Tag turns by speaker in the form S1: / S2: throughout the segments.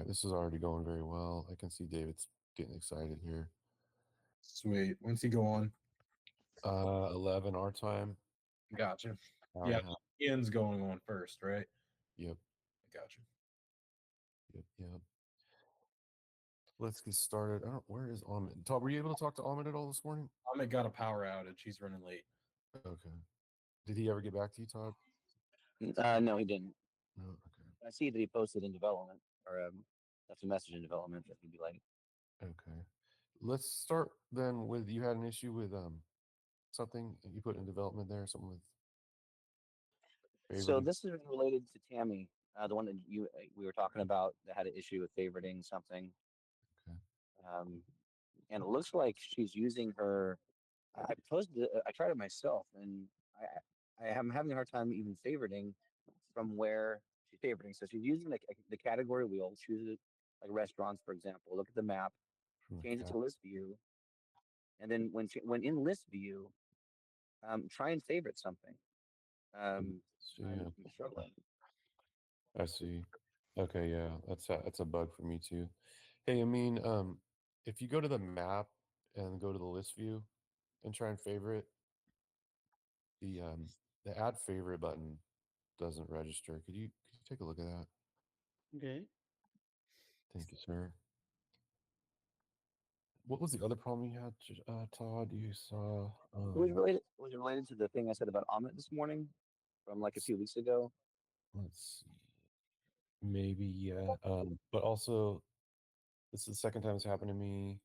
S1: right, this is already going very well. I can see David's getting excited here.
S2: Sweet. When's he go on?
S1: 11 our time.
S2: Gotcha.
S1: Hour and
S2: Yeah,
S1: a half.
S2: Ian's going on first, right?
S1: Yep,
S2: Gotcha.
S1: yep. Let's get started. I don't. Where is Ahmed? Todd, were you able to talk to Ahmed at all this morning?
S2: Amit got a power outage. He's running late.
S1: Okay. Did he ever get back to you, Todd?
S3: No, he didn't.
S1: No. Okay.
S3: I see that he posted in development, or left a message in development that he'd be like.
S1: Okay. Let's start then with you had an issue with something you put in development there, something with
S3: So
S1: favoriting.
S3: this is related to Tammy, the one that we were talking about that had an issue with favoriting something,
S1: Okay.
S3: and it looks like she's using her. I posted it, I tried it myself, and I am having a hard time even favoriting from where she's favoriting. So she's using the category wheel, choose it like restaurants, for example. Look at the map,
S1: From the
S3: change it
S1: cat.
S3: to list view, and then when in list view, try and favorite something.
S1: See,
S3: I'm
S1: yeah,
S3: struggling.
S1: I see. Okay, yeah, that's a bug for me too. Hey, I mean, if you go to the map and go to the list view and try and favorite the add favorite button doesn't register. Could you take a look at that?
S4: Okay.
S1: Thank you, sir. What was the other problem you had, Todd? You saw
S3: Was it related to the thing I said about Amit this morning from like a few weeks ago?
S1: let's see. Maybe, yeah. But also this is the second time it's happened to me.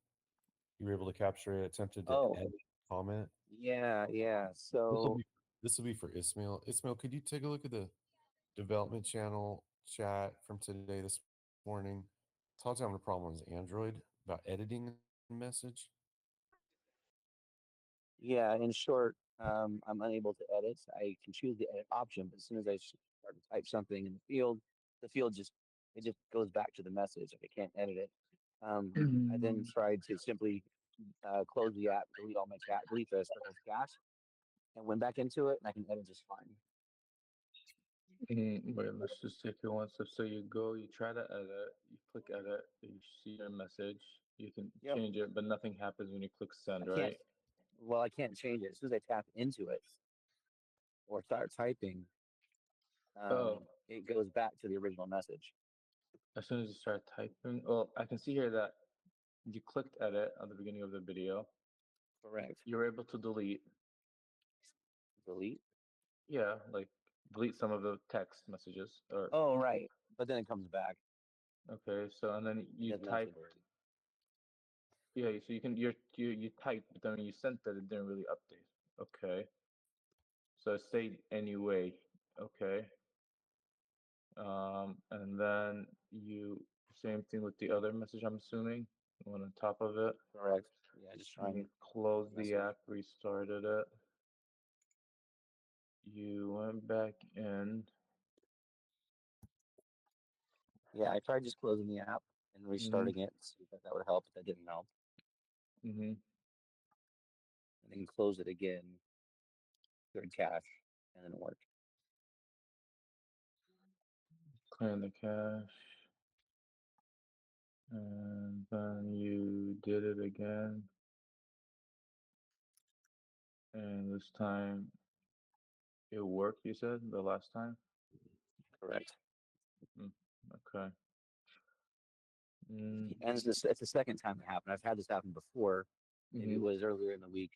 S1: You were able to capture it, attempted to
S3: Oh,
S1: edit comment.
S3: yeah.
S1: This will
S3: So
S1: be this will be for Ismail. Ismail, could you take a look at the development channel chat from today this morning? Todd's having a problem with his Android about editing a message.
S3: yeah, in short, I'm unable to edit. I can choose the edit option, but as soon as I start to type something in the field just it just goes back to the message. Like I can't edit it. I then tried to simply close the app, delete all my chat, delete the Sircles cache, and went back into it, and I can edit just fine.
S4: Wait, let's just take it one step. So you go, you try to edit, you click edit, you see your message, you can
S3: Yep.
S4: change it, but nothing happens when you click send,
S3: I can't.
S4: right?
S3: Well, I can't change it as soon as I tap into it or start typing.
S4: Oh,
S3: It goes back to the original message.
S4: as soon as you start typing, well, I can see here that you clicked edit at the beginning of the video.
S3: Correct.
S4: You're able to delete,
S3: Delete.
S4: yeah, like delete some of the text messages or
S3: Oh, right. But then it comes back.
S4: okay, so and then
S3: It
S4: you
S3: doesn't
S4: type,
S3: mention delete.
S4: yeah, so you type, but then when you sent that, it didn't really update. Okay, so say anyway, okay, and then you same thing with the other message. I'm assuming one on top of it.
S3: Correct. Yeah, just trying
S4: You closed the
S3: message.
S4: app, restarted it. You went back in.
S3: Yeah, I tried just closing the app and
S4: Mm-hmm.
S3: restarting it, see if that would help, but that didn't help.
S4: Mm-hmm.
S3: And then close it again, cleared cache, and then it worked.
S4: Clearing the cache. And then you did it again. And this time it worked, you said, the last time?
S3: Correct.
S4: Mm, okay. Mm,
S3: And it's the second time it happened. I've had this happen before. Maybe
S4: mm-hmm.
S3: it was earlier in the week.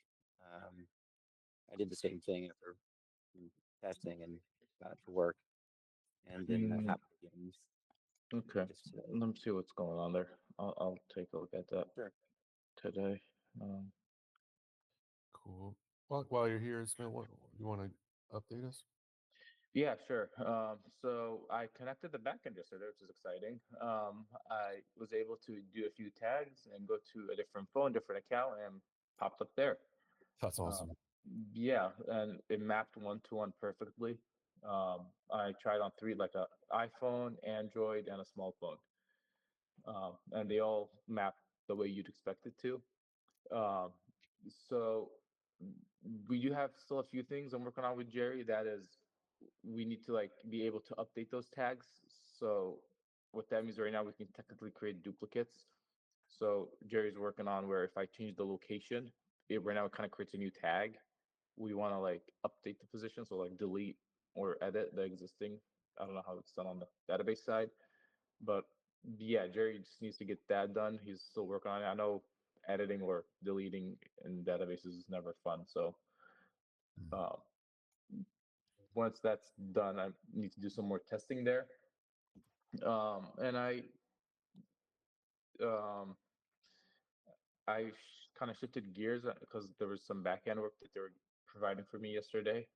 S3: Um, I did the same thing after testing and got it to work. And then that
S4: Mm,
S3: happened again.
S4: okay.
S3: Just today.
S4: Let me see what's going on there. I'll take a look at that
S3: Sure.
S4: today. Um,
S1: Cool. Well, while you're here, Ismail, what you want to update us?
S4: Yeah, sure. So I connected the backend yesterday, which is exciting. I was able to do a few tags and go to a different phone, different account, and popped up there.
S1: That's
S4: Um,
S1: awesome.
S4: yeah, and it mapped one to one perfectly. I tried on three, like a iPhone, Android, and a small phone, and they all map the way you'd expect it to. Um, so we do have still a few things I'm working on with Jerry. That is, we need to like be able to update those tags. So what that means right now, we can technically create duplicates. So Jerry's working on where if I change the location, right now it kind of creates a new tag. We want to like update the position, so like delete or edit the existing. I don't know how it's done on the database side, but yeah, Jerry just needs to get that done. He's still working on it. I know editing or deleting in databases is never fun, so um, once that's done, I need to do some more testing there. And um, I kind of shifted gears because there was some back end work that they were providing for me yesterday.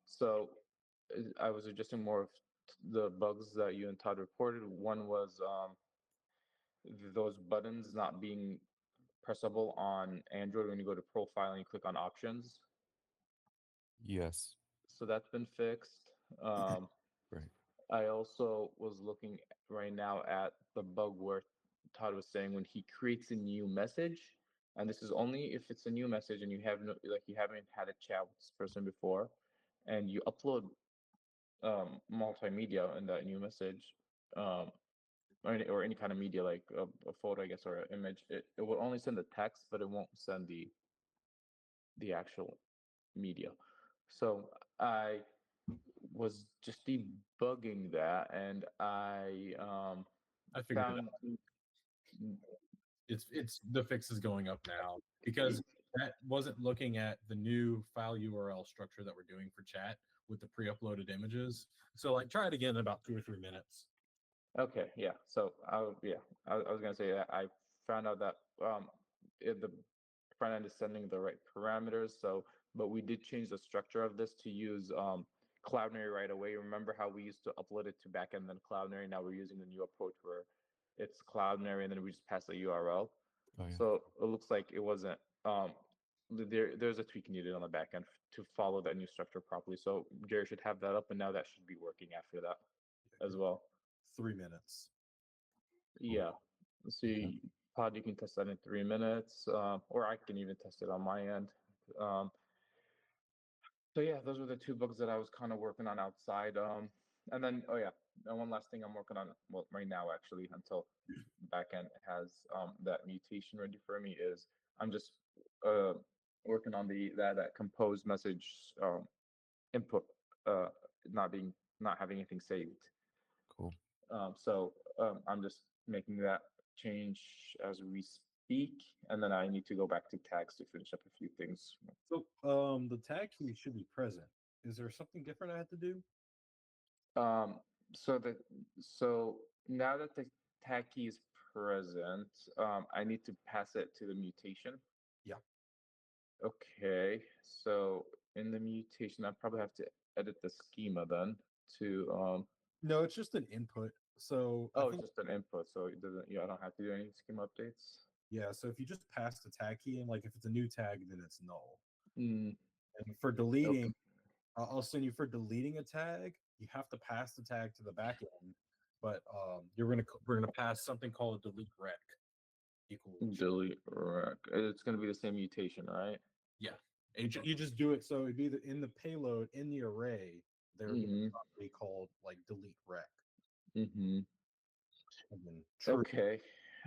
S4: So I was adjusting more of the bugs that you and Todd reported. One was those buttons not being pressable on Android when you go to profile and you click on options.
S1: Yes.
S4: So that's been fixed. Um,
S1: Right.
S4: I also was looking right now at the bug where Todd was saying when he creates a new message, and this is only if it's a new message and you have no, like you haven't had a chat with this person before, and you upload multimedia in that new message, um, or any kind of media like a photo, I guess, or an image, it will only send the text, but it won't send the actual media. So I was just debugging that, and
S2: I figured it
S4: found
S2: out. It's the fix is going up now because that wasn't looking at the new file URL structure that we're doing for chat with the pre-uploaded images. So like try it again in about 2 or 3 minutes.
S4: okay, yeah. So I was gonna say that I found out that the front end is sending the right parameters. So, but we did change the structure of this to use Cloudinary right away. Remember how we used to upload it to backend and then Cloudinary? Now we're using the new approach where it's Cloudinary and then we just pass the URL.
S1: Oh yeah.
S4: So it looks like it wasn't. There's a tweak needed on the back end to follow that new structure properly. So Jerry should have that up, and now that should be working after that as well.
S2: 3 minutes.
S4: Yeah. See, Pod, you can test that in 3 minutes, or I can even test it on my end. Um, so yeah, those were the two bugs that I was kind of working on outside. And then oh yeah, and one last thing I'm working on, well, right now actually, until backend has that mutation ready for me, is I'm just uh working on that compose message input uh not having anything saved.
S1: Cool.
S4: I'm just making that change as we speak, and then I need to go back to tags to finish up a few things.
S2: So the tag key should be present. Is there something different I have to do?
S4: Um, so that so now that the tag key is present, I need to pass it to the mutation.
S2: Yeah.
S4: Okay, so in the mutation, I probably have to edit the schema then to
S2: No, it's just an input. So I
S4: oh,
S2: think
S4: it's just an input, so it doesn't. Yeah, I don't have to do any schema updates.
S2: yeah. So if you just pass the tag key in, like if it's a new tag, then it's null.
S4: Mm,
S2: And for
S4: okay.
S2: deleting, I'll send you for deleting a tag. You have to pass the tag to the back end, but we're gonna pass something called a delete rec equal.
S4: Delete rec. It's going to be the same mutation, right?
S2: Yeah, you just do it. So it'd be in the payload in the array. There would be
S4: Mm-hmm.
S2: a property called like delete rec,
S4: Mm-hmm.
S2: and then true.
S4: Okay.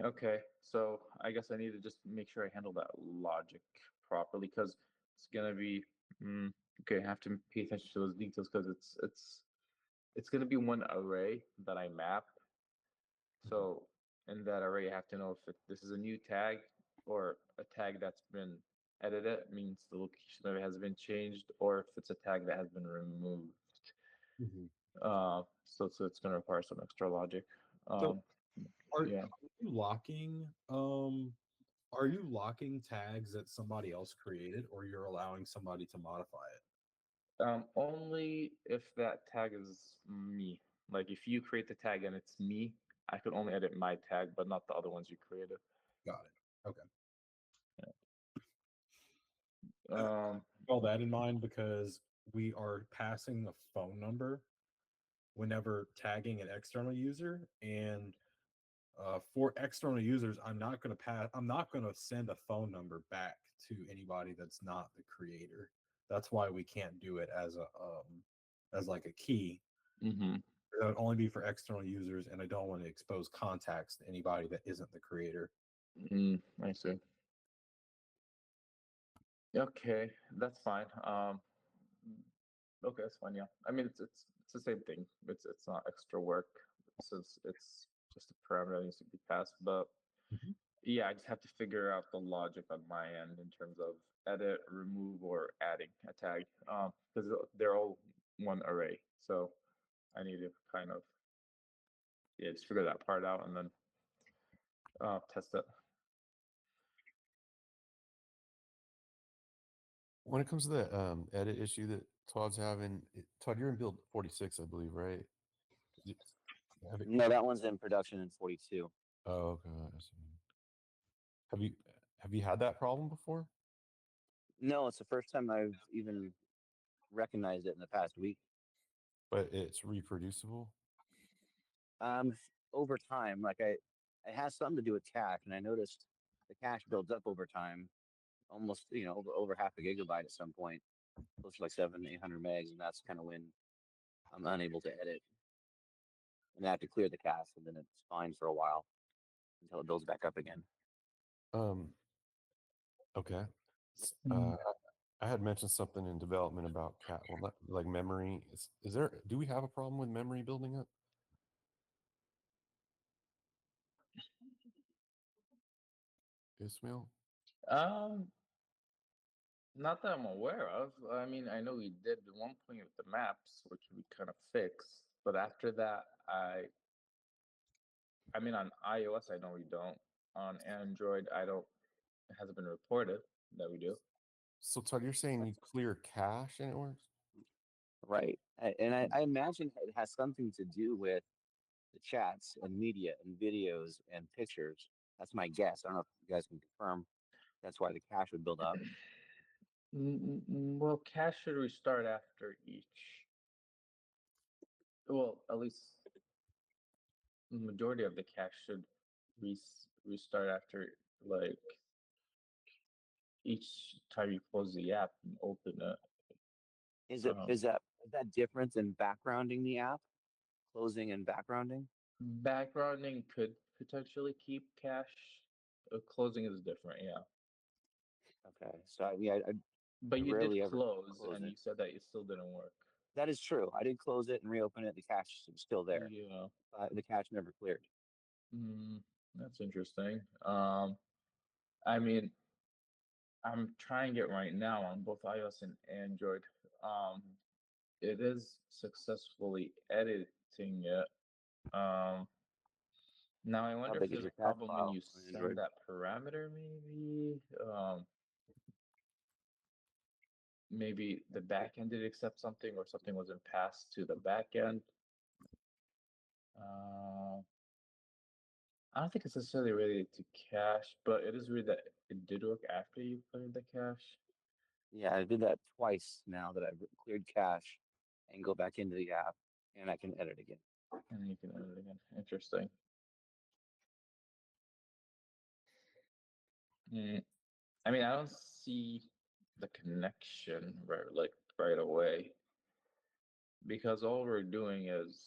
S4: Okay. So I guess I need to just make sure I handle that logic properly because it's gonna be okay. I have to pay attention to those details because it's gonna be one array that I map. So in that array, I have to know if this is a new tag or a tag that's been edited, means the location of it has been changed, or if it's a tag that has been removed.
S2: Mhm.
S4: So it's going to require some extra logic.
S2: So
S4: Um,
S2: are
S4: yeah.
S2: you locking are you locking tags that somebody else created, or you're allowing somebody to modify it?
S4: Only if that tag is me. Like if you create the tag and it's me, I could only edit my tag, but not the other ones you created.
S2: Got it. Okay.
S4: Um,
S2: All that in mind because we are passing the phone number whenever tagging an external user, and for external users, I'm not going to send a phone number back to anybody that's not the creator. That's why we can't do it as a as like a key.
S4: mhm.
S2: That would only be for external users, and I don't want to expose contacts to anybody that isn't the creator.
S4: I see. Okay, that's fine. Okay, that's fine. Yeah, I mean it's the same thing. It's not extra work since it's just a parameter that needs to be passed. But
S2: Mhm.
S4: yeah, I just have to figure out the logic on my end in terms of edit, remove, or adding a tag. Because they're all one array, so I need to kind of just figure that part out and then test it.
S1: When it comes to the edit issue that Todd's having, Todd, you're in build 46, I believe, right? Y- Have it,
S3: No, that one's in production in 42.
S1: oh, okay. I see. Have you have you had that problem before?
S3: No, it's the first time I've even recognized it in the past week.
S1: But it's reproducible.
S3: Um, Over time, it has something to do with cache, and I noticed the cache builds up over time, almost over half a gigabyte at some point, close to like 700, 800 megs, and that's kind of when I'm unable to edit, and I have to clear the cache, and then it's fine for a while until it builds back up again.
S1: Um, okay.
S2: Mm.
S1: I had mentioned something in development about cat, well, not like memory. Is there? Do we have a problem with memory building up? Ismail?
S4: Um, Not that I'm aware of. I mean, I know we did one point with the maps, which we kind of fixed, but after that, I mean, on iOS, I know we don't. On Android, I don't. It hasn't been reported that we do.
S1: So Todd, you're saying you clear cache and it works?
S3: Right. I imagine it has something to do with the chats and media and videos and pictures. That's my guess. I don't know if you guys can confirm. That's why the cache would build up.
S4: Well, cache should restart after each. Well, at least the majority of the cache should restart after like each time you close the app and open it.
S3: Is it
S4: Um,
S3: is that different than backgrounding the app, closing and backgrounding?
S4: Backgrounding could potentially keep cache. Closing is different, yeah.
S3: Okay, so I
S4: But you did
S3: rarely ever
S4: close,
S3: close
S4: and
S3: it.
S4: you said that it still didn't work.
S3: That is true. I did close it and reopen it. The cache is still there.
S4: Yeah,
S3: The cache never cleared.
S4: mm, that's interesting. I mean, I'm trying it right now on both iOS and Android. Um, it is successfully editing it. Um, Now I
S3: How
S4: wonder if
S3: big is
S4: there's
S3: your
S4: a
S3: cache
S4: problem when
S3: file
S4: you
S3: on
S4: send
S3: Android?
S4: that parameter, maybe. Maybe the back end did accept something, or something wasn't passed to the back end. Uh, I don't think it's necessarily related to cache, but it is weird that it did work after you cleared the cache,
S3: Yeah, I did that twice now that I've cleared cache and go back into the app and I can edit again.
S4: and you can edit it again. Interesting. Mm, I mean, I don't see the connection right away, because all we're doing is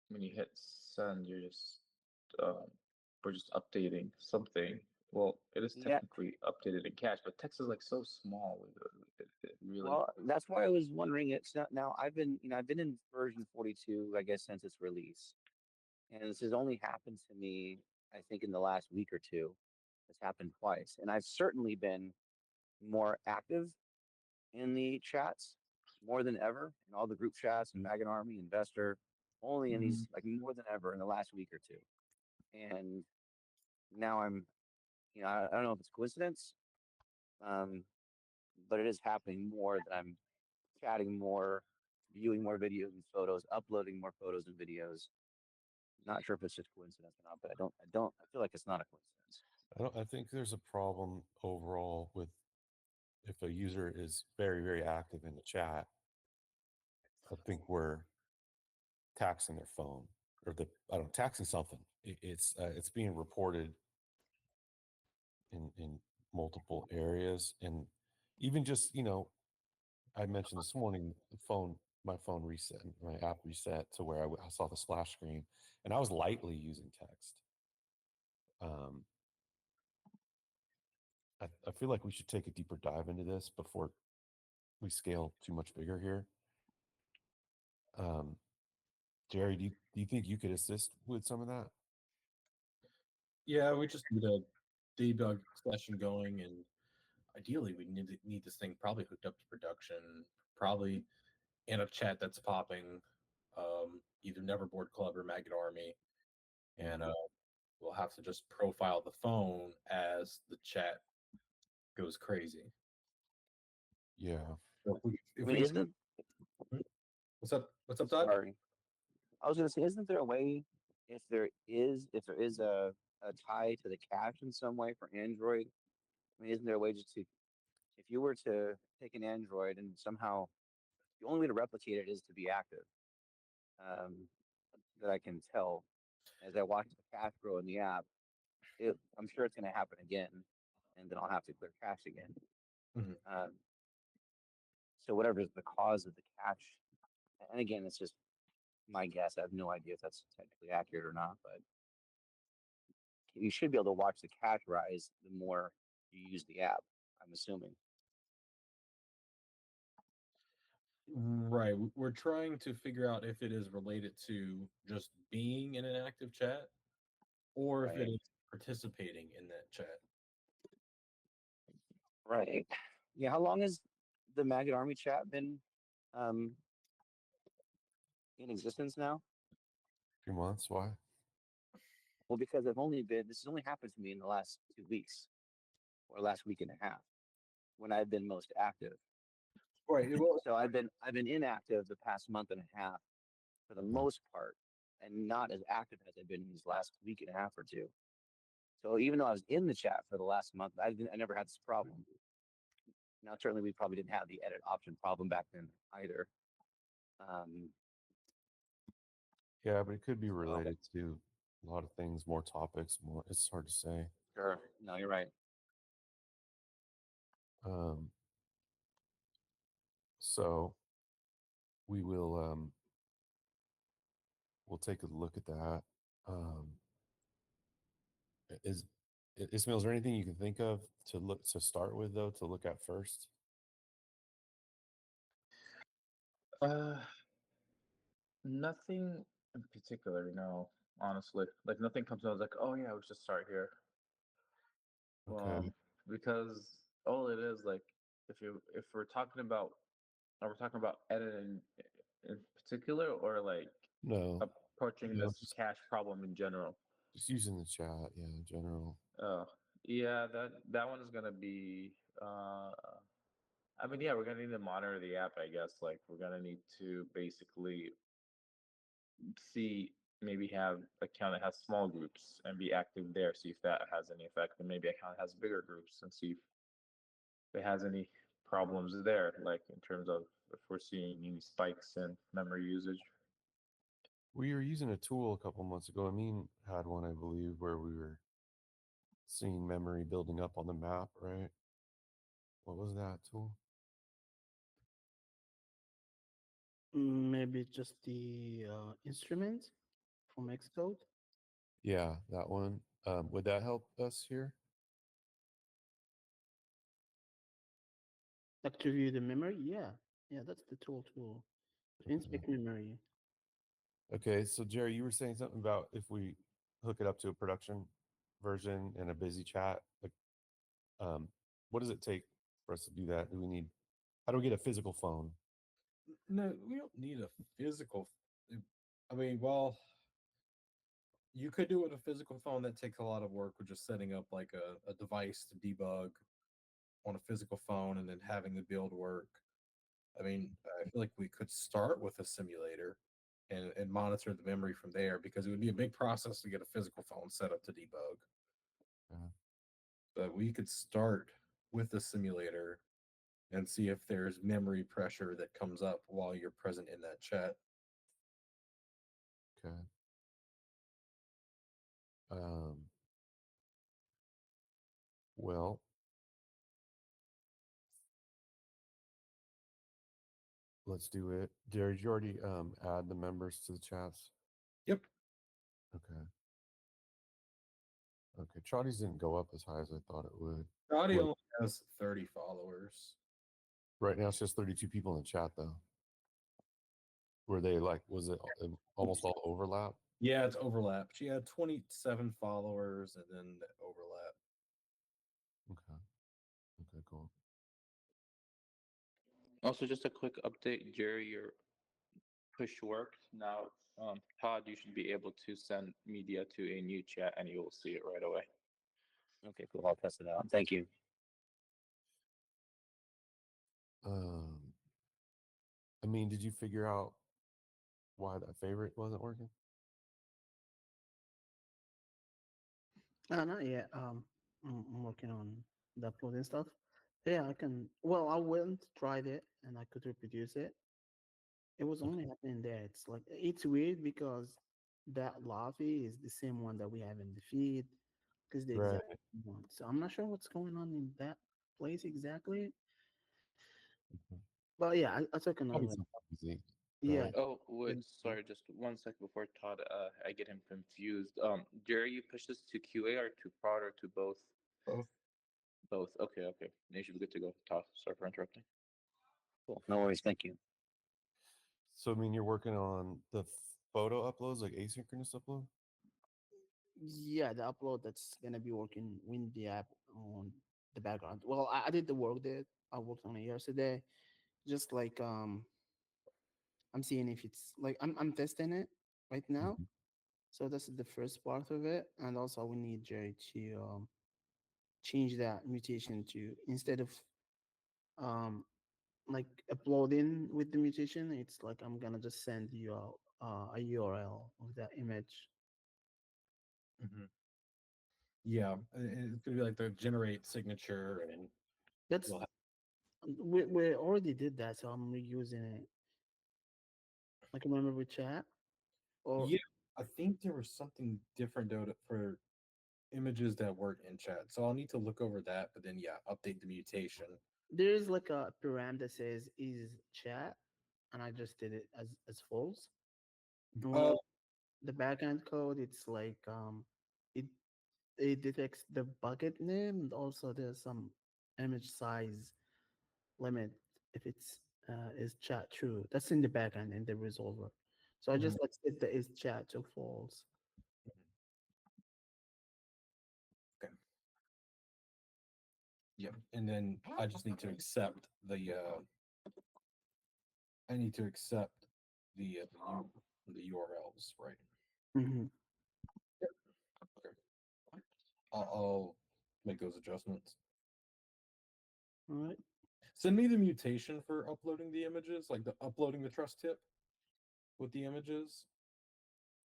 S4: when you hit send, um, we're just updating something. Well, it is
S3: Yeah,
S4: technically updated in cache, but text is like so small. It really.
S3: well, that's why I was wondering. It's not now. I've been in version 42, I guess, since its release, and this has only happened to me, I think, in the last week or two. It's happened twice, and I've certainly been more active in the chats more than ever in all the group chats and Magan Army Investor, only in
S4: Mhm.
S3: these like more than ever in the last week or two. And now I don't know if it's coincidence, um, but it is happening more that I'm chatting more, viewing more videos and photos, uploading more photos and videos. Not sure if it's just coincidence or not, but I feel like it's not a coincidence.
S1: I think there's a problem overall with if a user is very, very active in the chat. I think we're taxing their phone or I don't know, taxing something. It's being reported in multiple areas, and even just I mentioned this morning the phone my phone reset, my app reset to where I saw the splash screen, and I was lightly using text. Um, I feel like we should take a deeper dive into this before we scale too much bigger here. Um, Jerry, do you think you could assist with some of that?
S2: Yeah, we just need a debug session going, and ideally, we need this thing probably hooked up to production, probably in a chat that's popping, either Neverboard Club or Maggot Army, and we'll have to just profile the phone as the chat goes crazy.
S1: Yeah.
S2: So
S3: I
S2: if
S3: mean,
S2: we
S3: isn't it?
S2: what's up? What's up, Doug?
S3: Sorry, I was gonna say, isn't there a way, if there is a tie to the cache in some way for Android? I mean, isn't there a way just to, if you were to take an Android and somehow the only way to replicate it is to be active, um, that I can tell as I watch the cache grow in the app, I'm sure it's going to happen again, and then I'll have to clear cache again.
S2: Mhm.
S3: So whatever is the cause of the cache, and again, it's just my guess. I have no idea if that's technically accurate or not, but you should be able to watch the cache rise the more you use the app, I'm assuming.
S2: Right. We're trying to figure out if it is related to just being in an active chat or if it
S3: Right.
S2: is participating in that chat.
S3: Right. Yeah. How long has the Maggot Army chat been um, in existence now?
S1: 3 months. Why?
S3: Well, because this has only happened to me in the last 2 weeks or last week and a half when I've been most active.
S2: Right. Well,
S3: So I've been inactive the past month and a half for the most part, and not as active as I've been in these last week and a half or two. So even though I was in the chat for the last month, I never had this problem. Now, certainly, we probably didn't have the edit option problem back then either. Um,
S1: Yeah, but it could be
S3: so,
S1: related to a lot of things, more topics, more. It's hard to say.
S3: sure, no, you're right.
S1: Um, so we will we'll take a look at that. Um, is Ismail, is there anything you can think of to start with though, to look at first?
S4: Uh, Nothing in particular, no. Honestly, like nothing comes out. I was like, oh yeah, we should start here.
S1: Okay.
S4: Because all it is, like, if we're talking about, are we talking about editing in particular, or like
S1: No,
S4: approaching
S1: no,
S4: this cache problem in general?
S1: just using the chat. Yeah, in general.
S4: Yeah, that one is gonna be. I mean, yeah, we're gonna need to monitor the app, I guess. Like, we're gonna need to basically see, maybe have account that has small groups and be active there, see if that has any effect, and maybe account that has bigger groups and see if it has any problems there, like in terms of if we're seeing any spikes in memory usage.
S1: We were using a tool a couple months ago. Amin had one, I believe, where we were seeing memory building up on the map, right? What was that tool?
S5: Maybe just the instrument from Xcode.
S1: Yeah, that one. Would that help us here?
S5: Like to view the memory. Yeah, that's the tool to inspect memory.
S1: Okay, so Jerry, you were saying something about if we hook it up to a production version and a busy chat, like, what does it take for us to do that? How do we get a physical phone?
S2: no, we don't need a physical. I mean, well, you could do it with a physical phone. That takes a lot of work with just setting up like a device to debug on a physical phone and then having the build work. I mean, I feel like we could start with a simulator and monitor the memory from there because it would be a big process to get a physical phone set up to debug.
S1: Uh,
S2: But we could start with the simulator and see if there's memory pressure that comes up while you're present in that chat.
S1: okay. Um, well, let's do it. Did you already add the members to the chats?
S2: Yep.
S1: Okay. Okay. Trotty's didn't go up as high as I thought it would.
S2: Roddy
S1: What-
S2: only has 30 followers.
S1: Right now, it's just 32 people in the chat, though. Were they like, was it almost all overlap?
S2: Yeah, it's overlap. She had 27 followers and then the overlap.
S1: Okay. Okay, cool.
S4: Also, just a quick update, Jerry, your push worked. Now, Todd, you should be able to send media to a new chat and you will see it right away.
S3: Okay, cool. I'll test it out. Thank you.
S1: I mean, did you figure out why that favorite wasn't working?
S5: Not yet. I'm working on the uploading stuff. Yeah, I can. Well, I went tried it and I could reproduce it. It was
S1: Okay.
S5: only happening there. It's like it's weird because that lobby is the same one that we have in the feed because the
S1: Right.
S5: exact one. So I'm not sure what's going on in that place exactly.
S1: Okay.
S5: But yeah, I took another
S1: Probably
S5: one.
S1: some easy.
S5: Yeah.
S1: Right.
S4: Oh, wait,
S5: Mm,
S4: sorry, just 1 second before Todd, I get him confused. Jerry, you push this to QA or to prod or to both?
S2: Both.
S4: Both. Okay, okay. You should be good to go. Todd, sorry for interrupting.
S3: Cool. No worries. Thank you.
S1: So, I mean, you're working on the photo uploads, like asynchronous upload?
S5: Yeah, the upload that's gonna be working in the app on the background. Well, I did the work there. I worked on it yesterday. Just like I'm seeing if it's like I'm testing it right now.
S1: Mhm.
S5: So this is the first part of it, and also we need Jerry to change that mutation to instead of um like uploading with the mutation, it's like I'm gonna just send you a URL of that image.
S2: Mhm. Yeah, it's gonna be like the generate signature, and
S5: That's
S2: we'll have,
S5: we already did that, so I'm reusing it. Like remember with chat or
S2: yeah. I think there was something different though for images that weren't in chat, so I'll need to look over that. But then yeah, update the mutation.
S5: there's like a param that says is chat, and I just did it as false. And when I
S2: Oh,
S5: the backend code, it's like it it detects the bucket name and also there's some image size limit if it's is chat true. That's in the backend in the resolver. So I
S2: mhm,
S5: just like set the is chat to false.
S2: okay. Yeah, and then I just need to accept the I need to accept the URLs, right?
S5: Hmm.
S2: Okay. I'll make those adjustments.
S5: All right.
S2: Send me the mutation for uploading the images, like the uploading the trust tip with the images.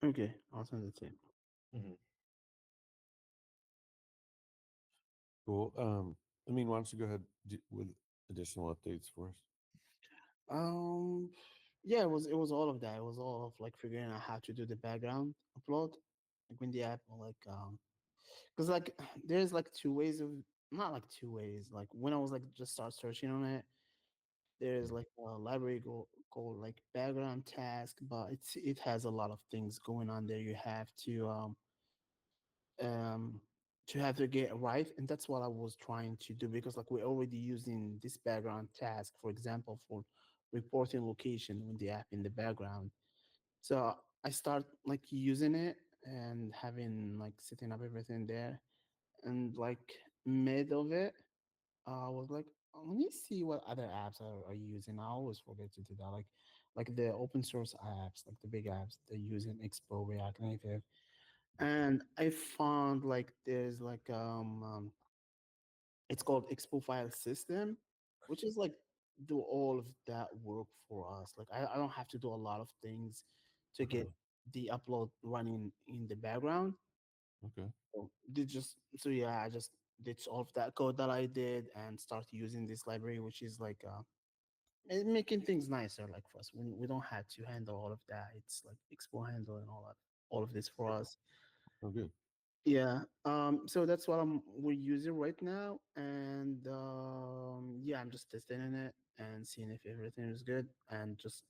S5: Okay. I'll send it to you.
S2: Mm-hmm.
S1: Cool. I mean, why don't you go ahead with additional updates for us?
S5: Um, yeah, it was all of that. It was all of like figuring out how to do the background upload, like when the app like because like there's like two ways of not like two ways. Like when I was like just start searching on it, there's like a library called like background task, but it has a lot of things going on there. You um have to get right, and that's what I was trying to do because like we're already using this background task, for example, for reporting location with the app in the background. So I start like using it and having like setting up everything there, and like mid of it I was like, let me see what other apps are using. I always forget to do that. Like the open source apps, like the big apps, they're using Expo, React Native. And I found like there's like it's called Expo file system, which is like do all of that work for us. Like I don't have to do a lot of things to
S1: Okay.
S5: get the upload running in the background.
S1: Okay.
S5: So they just so yeah, I just did all of that code that I did and start using this library, which is like making things nicer. Like for us, we don't have to handle all of that. It's like Expo handle and all of this for us.
S1: Oh, good.
S5: Yeah. So that's what we're using right now, and yeah, I'm just testing it and seeing if everything is good, and just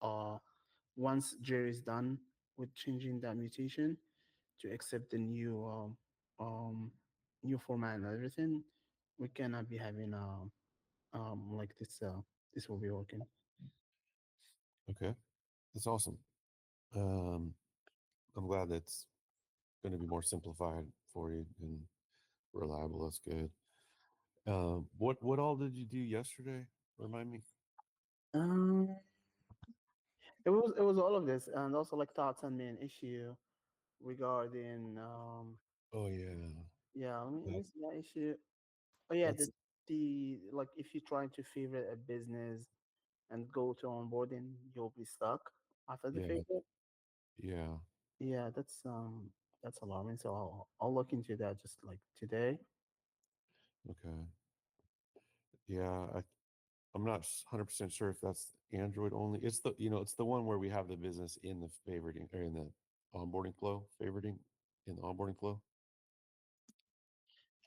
S5: uh once Jerry's done with changing that mutation to accept the new format and everything, we cannot be having like this this will be working.
S1: Okay, that's awesome. Um, I'm glad that's going to be more simplified for you and reliable. That's good. What all did you do yesterday? Remind me.
S5: Um, it was all of this, and also like thoughts on main issue regarding
S1: Oh yeah,
S5: yeah, let
S1: that,
S5: me see that issue. Oh yeah,
S1: that's
S5: the like if you're trying to favorite a business and go to onboarding, you'll be stuck after the
S1: yeah,
S5: favorite.
S1: yeah.
S5: Yeah, that's alarming. So I'll look into that just like today.
S1: Okay, yeah. I'm not 100% sure if that's Android only. It's the it's the one where we have the business in the favoriting or in the onboarding flow, favoriting in the onboarding flow.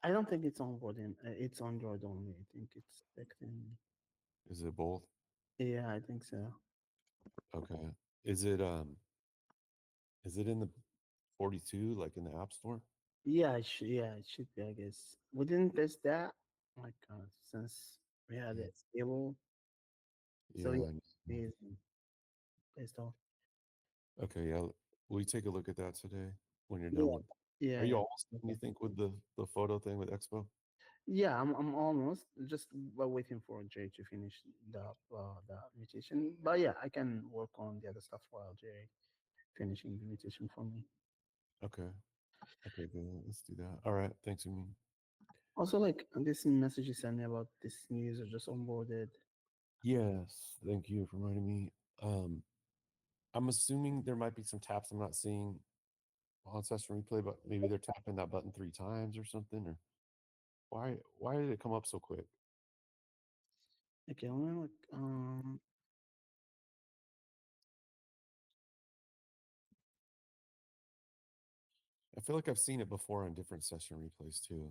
S5: I don't think it's onboarding. It's Android only. I think it's affecting.
S1: Is it both?
S5: Yeah, I think so.
S1: Okay. Is it in the 42 like in the App Store?
S5: Yeah, it should be. I guess we didn't test that like since we had
S1: Yeah.
S5: it stable. So
S1: Yeah.
S5: yeah, it
S1: I
S5: is based off.
S1: Okay, yeah. Will you take a look at that today when you're done
S5: Yeah,
S1: with? Are you
S5: yeah.
S1: almost done, you think, with the photo thing with Expo?
S5: Yeah, I'm almost just waiting for Jay to finish the mutation. But yeah, I can work on the other stuff while Jay finishing the mutation for me.
S1: Okay. Okay, good. Let's do that. All right. Thanks, Amin.
S5: Also, like this message you sent me about this new user just onboarded.
S1: Yes, thank you for reminding me. Um, I'm assuming there might be some taps I'm not seeing on session replay, but maybe they're tapping that button 3 times or something. Or why did it come up so quick?
S5: Okay, let me look.
S1: I feel like I've seen it before on different session replays too,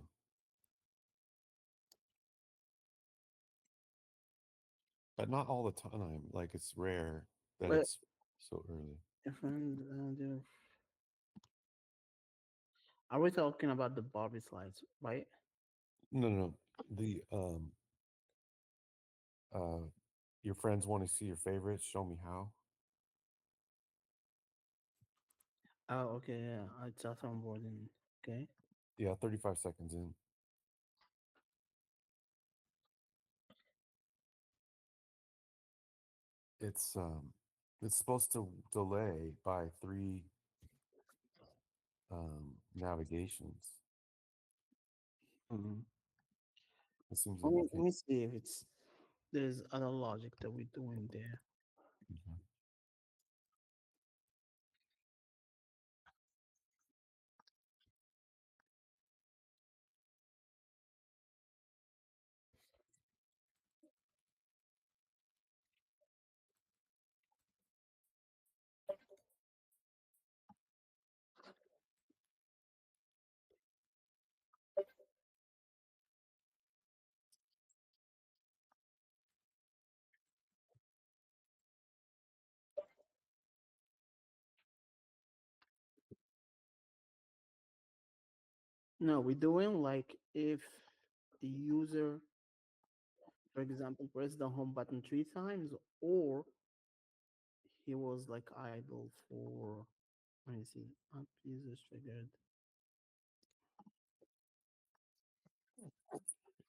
S1: but not all the time. Like it's rare that
S5: But
S1: it's so early.
S5: if are we talking about the Barbie slides, right?
S1: No, no, no. The uh, your friends want to see your favorites. Show me how.
S5: Oh, okay, yeah, it's auto onboarding. Okay.
S1: Yeah, 35 seconds in. It's um, it's supposed to delay by 3 navigations.
S5: Mm-hmm.
S1: It seems like you
S5: Let
S1: can't.
S5: me see if it's there's other logic that we're doing there.
S1: Mhm.
S5: No, we're doing like if the user, for example, pressed the home button 3 times, or he was like idle for, let me see, app users triggered.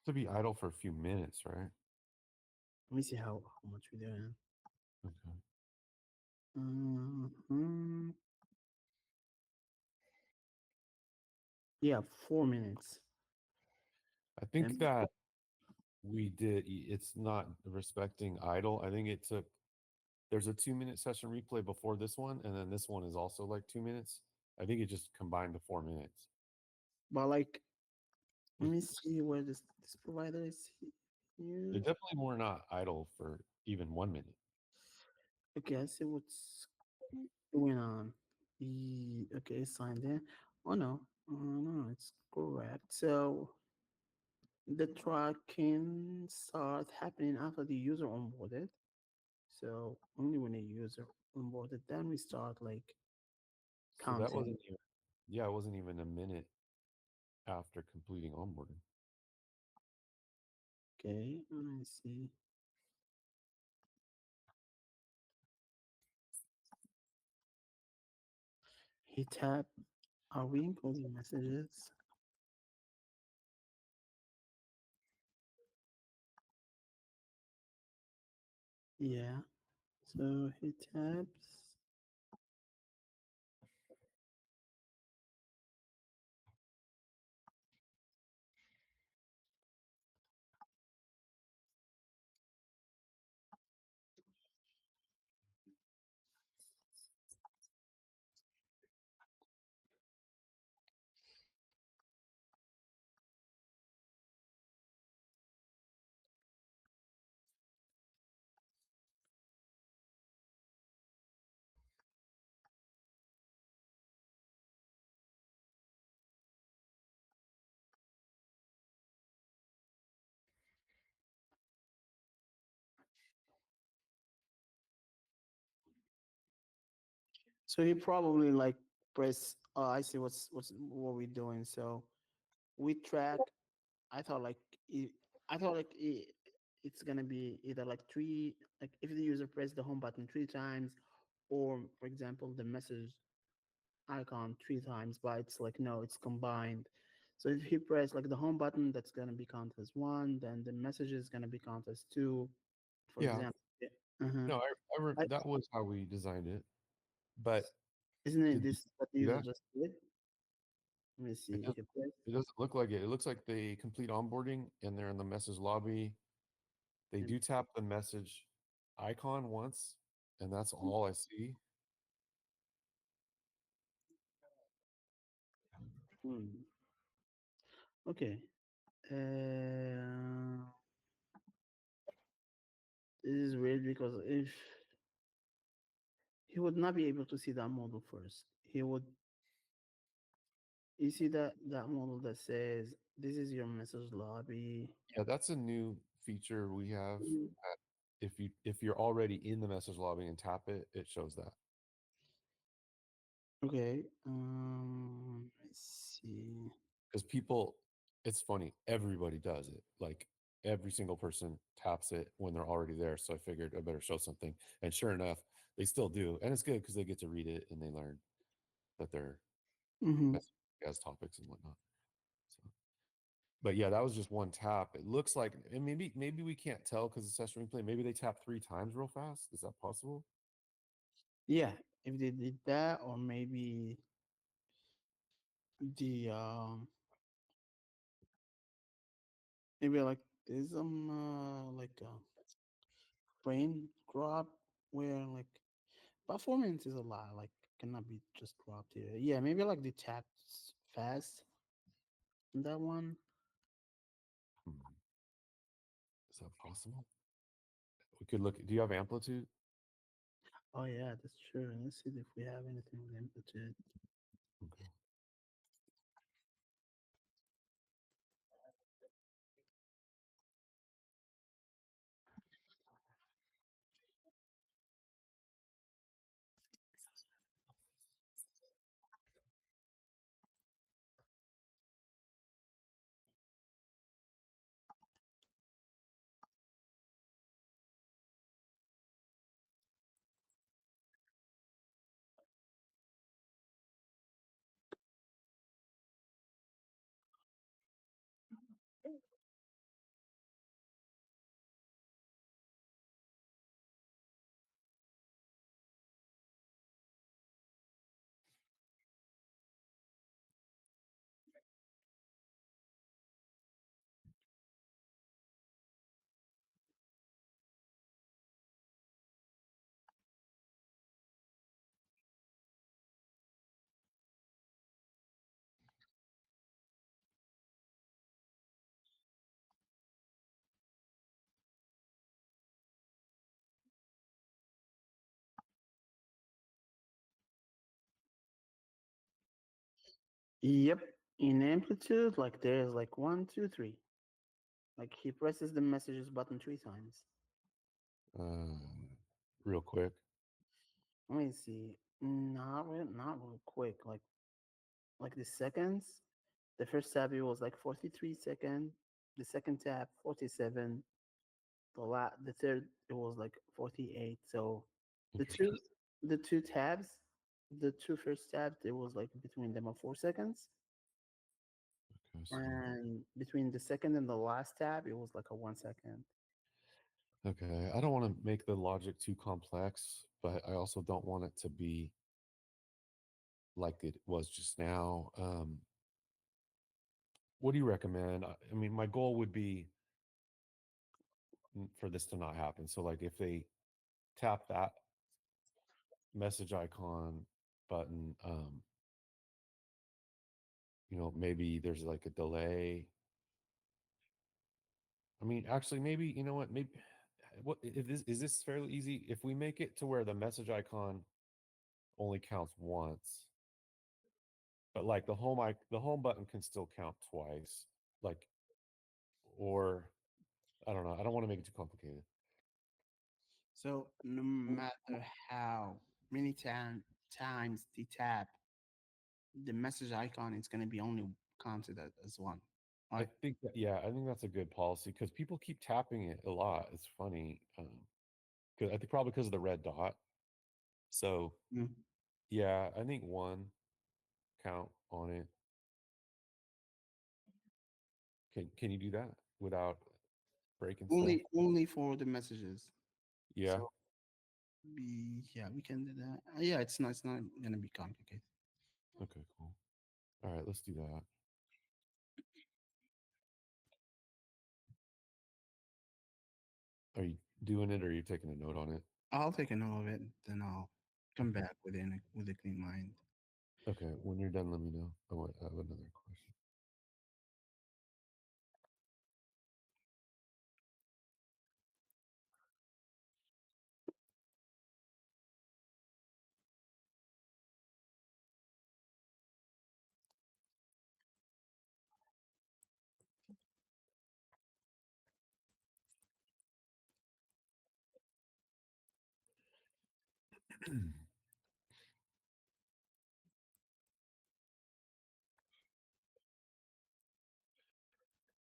S1: To be idle for a few minutes, right?
S5: Let me see how much we're doing.
S1: Okay.
S5: Mhm. Yeah, 4 minutes.
S1: I think
S5: And
S1: that it's not respecting idle. I think it took, there's a 2 minute session replay before this one, and then this one is also like 2 minutes. I think it just combined to 4 minutes.
S5: but like, let
S1: It-
S5: me see where this provider is
S1: They
S5: here.
S1: definitely were not idle for even 1 minute.
S5: Okay, I see what's going on. Okay, signed in. Oh no, no, it's correct. So the tracking starts happening after the user onboarded. So only when a user onboarded, then we start like
S1: So that
S5: counting.
S1: wasn't even, yeah, it wasn't even a minute after completing onboarding.
S5: Okay, let me see. He tapped. Are we including messages? Yeah. So he taps. So he probably like press. Oh, I see what's what we're doing. So we track. I thought like it, I thought like it's gonna be either like three. Like if the user press the home button 3 times, or for example the message icon 3 times, but it's like no, it's combined. So if he press like the home button, that's gonna be counted as one. Then the message is gonna be counted as two, for
S1: Yeah.
S5: example. Yeah. Uh-huh.
S1: No,
S5: I,
S1: that was how we designed it. But
S5: isn't it
S1: did you
S5: this what the
S1: do
S5: user
S1: that?
S5: just did? Let me
S1: It
S5: see.
S1: doesn't,
S5: He pressed.
S1: it doesn't look like it. It looks like they complete onboarding and they're in the message lobby. They
S5: And,
S1: do tap the message icon once, and that's all I see.
S5: hmm, okay. Uh, this is weird because if he would not be able to see that model first, he would. You see that model that says this is your message lobby.
S1: Yeah, that's a new feature we have.
S5: Mhm.
S1: If you're already in the message lobby and tap it, it shows that.
S5: Okay. Let's see.
S1: Because people, it's funny, everybody does it. Like every single person taps it when they're already there. So I figured I better show something. And sure enough, they still do. And it's good because they get to read it and they learn that they're
S5: Hmm.
S1: as topics and whatnot. So, but yeah, that was just one tap. It looks like, and maybe we can't tell because it's session replay. Maybe they tap 3 times real fast. Is that possible?
S5: Yeah, if they did that, or maybe the maybe like there's some like brain drop where like performance is a lot like cannot be just dropped here. Yeah, maybe like the taps fast in that one.
S1: Hmm. Is that possible? We could look. Do you have amplitude?
S5: Oh yeah, that's true. Let's see if we have anything with amplitude.
S1: Okay.
S5: Yep. In amplitude, like there's like one, two, three. Like he presses the messages button 3 times.
S1: Real quick.
S5: Let me see. Not real quick. Like the seconds. The first tab it was like 43 seconds. The second tab 47. The third it was like 48. So the two
S1: Interesting.
S5: the two tabs, the two first tabs, it was like between them are 4 seconds.
S1: Okay, so
S5: And between the second and the last tab, it was like a 1 second.
S1: okay, I don't want to make the logic too complex, but I also don't want it to be like it was just now. What do you recommend? I mean, my goal would be for this to not happen. So, like, if they tap that message icon button, maybe there's like a delay. I mean, actually, maybe maybe what is this fairly easy? If we make it to where the message icon only counts once, but like the home button can still count twice, like, or I don't know. I don't want to make it too complicated.
S5: So no matter how many times they tap the message icon, it's going to be only counted as one.
S1: I
S5: Right?
S1: think that, yeah, I think that's a good policy because people keep tapping it a lot. It's funny. Because I think probably because of the red dot. So
S5: Mm.
S1: yeah, I think one count on it. Can you do that without breaking stuff?
S5: Only for the messages.
S1: Yeah.
S5: So yeah, we can do that. Yeah, it's not gonna be complicated.
S1: Okay, cool. All right, let's do that. Are you doing it or are you taking a note on it?
S5: I'll take a note of it, then I'll come back with a clean mind.
S1: Okay, when you're done, let me know. Oh, wait, I have another question.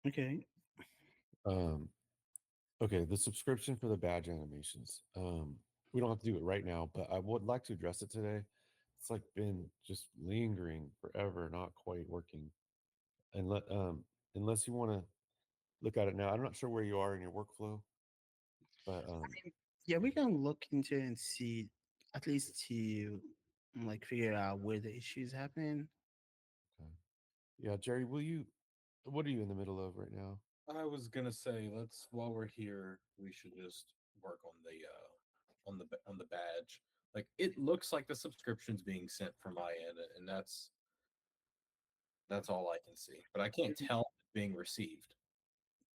S5: Okay.
S1: um, okay, the subscription for the badge animations. We don't have to do it right now, but I would like to address it today. It's like been just lingering forever, not quite working. And unless you want to look at it now, I'm not sure where you are in your workflow, but
S5: Yeah, we can look into it and see at least to like figure out where the issue is happening.
S1: okay. Yeah, Jerry, will you? What are you in the middle of right now?
S2: I was gonna say, let's while we're here, we should just work on the badge. Like it looks like the subscription's being sent from my end, and that's all I can see. But I can't tell if it's being received.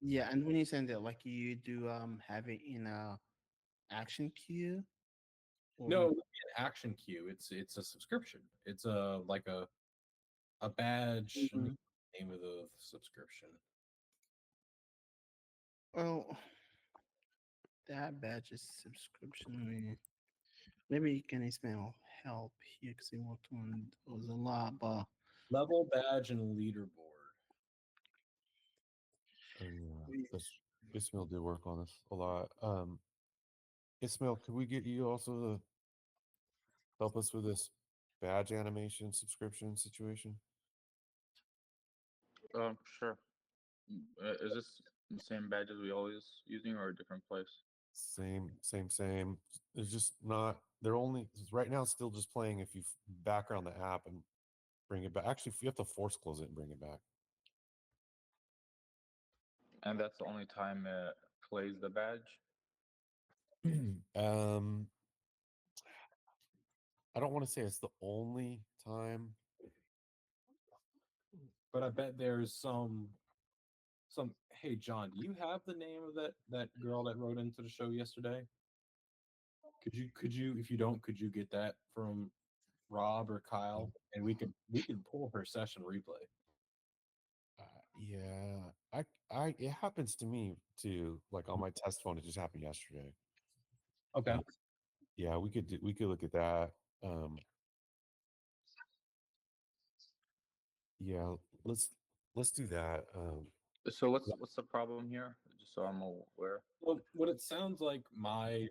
S5: Yeah, and when you send it, like you do have it in a action queue or
S2: No, it would be an action queue. It's a subscription. It's a like a badge. Let me
S5: Mhm.
S2: name of the subscription.
S5: Well, that badge is subscription. Maybe you can email help here because he worked on those a lot, but
S2: Level badge and leaderboard.
S1: Oh yeah, this Ismail did work on this a lot. Ismail, could we get you also to help us with this badge animation subscription situation?
S4: Sure. Is this the same badges we always using or a different place?
S1: Same. There's just not. They're only right now. Still just playing if you background the app and bring it back. Actually, if you have to force close it and bring it back.
S4: And that's the only time it plays the badge.
S1: um, I don't want to say it's the only time.
S2: But I bet there's some. Hey John, do you have the name of that girl that wrote into the show yesterday? Could you if you don't, could you get that from Rob or Kyle, and we could pull her session replay.
S1: Yeah, it happens to me too. Like on my test phone, it just happened yesterday.
S2: Okay.
S1: Yeah, we could look at that. Um, yeah, let's let's do that.
S4: So what's the problem here? Just so I'm aware.
S2: Well, what it sounds like my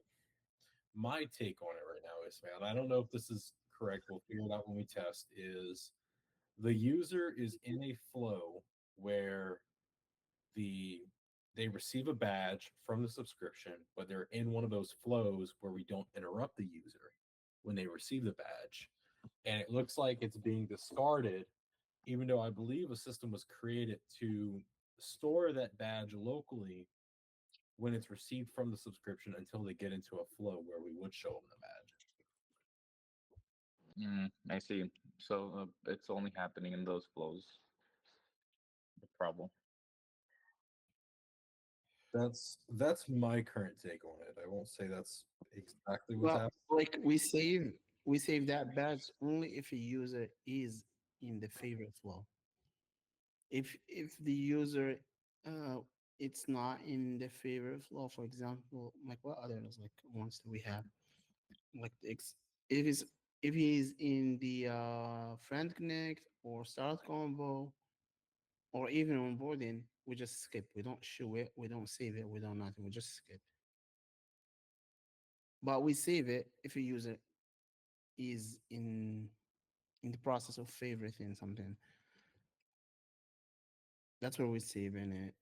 S2: take on it right now is, man, I don't know if this is correct. We'll figure it out when we test. Is the user is in a flow where the they receive a badge from the subscription, but they're in one of those flows where we don't interrupt the user when they receive the badge. And it looks like it's being discarded, even though I believe a system was created to store that badge locally when it's received from the subscription until they get into a flow where we would show them the badge.
S4: I see. So it's only happening in those flows. The problem.
S2: That's my current take on it. I won't say that's exactly what's
S5: Well,
S2: happening.
S5: like we save that badge only if a user is in the favorite flow. If the user uh it's not in the favorite flow, for example, like what others like ones that we have, like if it's if he's in the friend connect or start combo or even onboarding, we just skip. We don't show it, we don't save it, we don't nothing. We just skip. But we save it if a user is in the process of favoriting something. That's where we're saving it.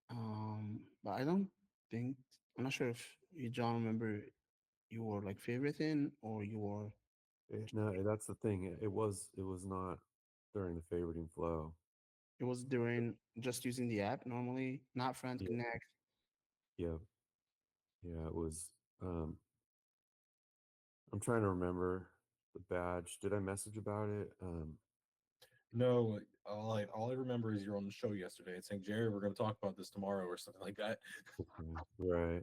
S5: But I don't think I'm not sure if you John remember you were like favoriting or you were
S1: No, that's the thing. It was not during the favoriting flow.
S5: it was during just using the app normally, not friend
S1: Yeah,
S5: connect.
S1: yeah, yeah. It was. Um, I'm trying to remember the badge. Did I message about it?
S2: No, all I remember is you're on the show yesterday and saying, Jerry, we're going to talk about this tomorrow or something like that.
S1: Okay, right.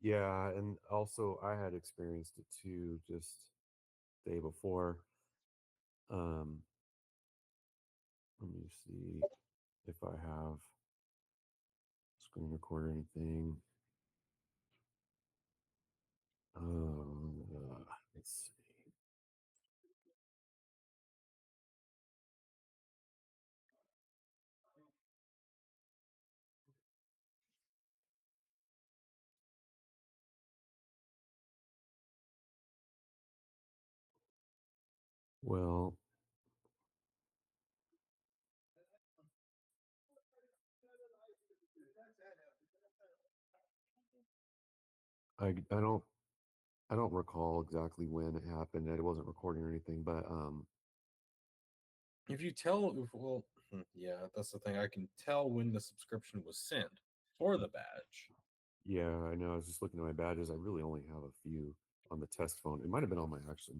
S1: Yeah, and also I had experienced it too, just day before. Um, Let me see if I have screen record or anything. Let's see. Well, I don't I don't recall exactly when it happened. It wasn't recording or anything, but
S2: If you tell, well, yeah, that's the thing. I can tell when the subscription was sent for the badge.
S1: yeah, I know. I was just looking at my badges. I really only have a few on the test phone. It might have been on my actual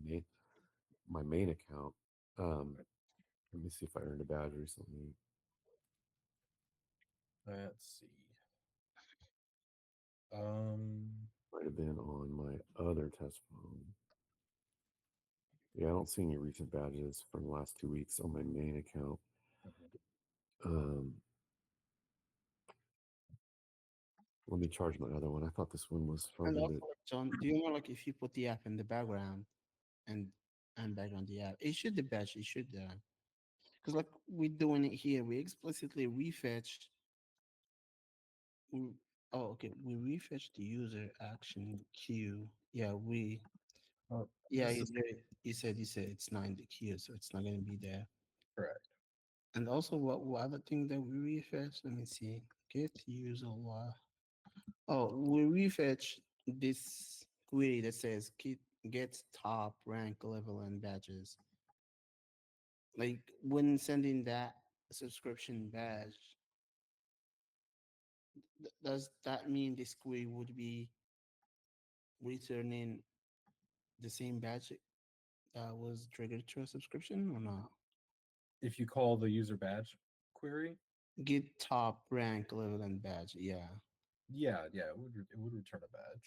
S1: my main account. Um, Let me see if I earned a badge recently.
S2: Let's see. Um,
S1: Might have been on my other test phone. Yeah, I don't see any recent badges from the last 2 weeks on my main account. Um, Let me charge my other one. I thought this one was
S5: And
S1: funded.
S5: also, like, John, do you know like if you put the app in the background and background the app, it should the badge, it should because like we're doing it here, we explicitly refetch. We, oh, okay, we refetch the user action queue. Yeah, we
S2: uh,
S5: yeah,
S2: this is
S5: you said it's not in the queue, so it's not gonna be there.
S2: correct.
S5: And also, what other thing that we refetch? Let me see. Get user what? Oh, we refetch this query that says get top rank level and badges. Like when sending that subscription badge, does that mean this query would be returning the same badge that was triggered to a subscription or not?
S2: If you call the user badge query,
S5: Get top rank level and badge. Yeah.
S2: yeah, it would return a badge.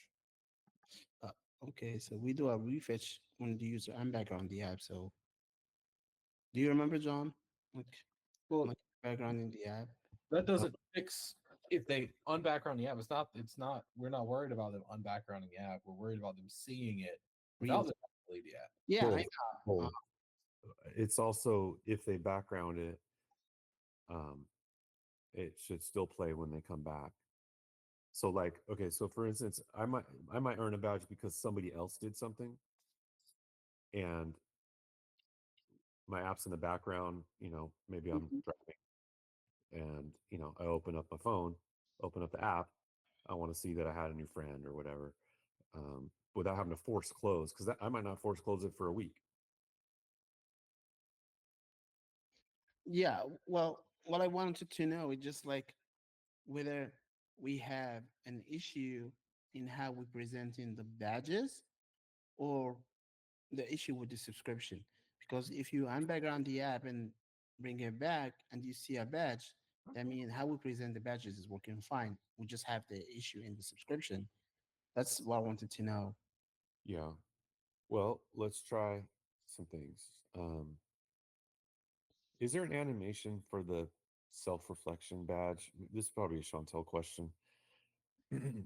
S5: Uh, okay, so we do a refetch when the user. I'm back on the app, so Do you remember, John? Like,
S2: Well,
S5: like background in the app.
S2: that doesn't fix if they unbackground the app. It's not. We're not worried about them unbackgrounding the app. We're worried about them seeing it without
S5: Real.
S2: them having to delete the app.
S5: Yeah, I
S1: Both,
S5: know.
S1: both. It's also if they background it, um, it should still play when they come back. So like, okay, so for instance, I might earn a badge because somebody else did something, and my app's in the background. Maybe I'm driving, and I open up my phone, open up the app. I want to see that I had a new friend or whatever, without having to force close because I might not force close it for a week.
S5: Yeah. Well, what I wanted to know is just like whether we have an issue in how we present in the badges or the issue with the subscription. Because if you unbackground the app and bring it back and you see a badge, that means how we present the badges is working fine. We just have the issue in the subscription. That's what I wanted to know.
S1: Yeah. Well, let's try some things. Is there an animation for the self-reflection badge? This is probably a Chantel question.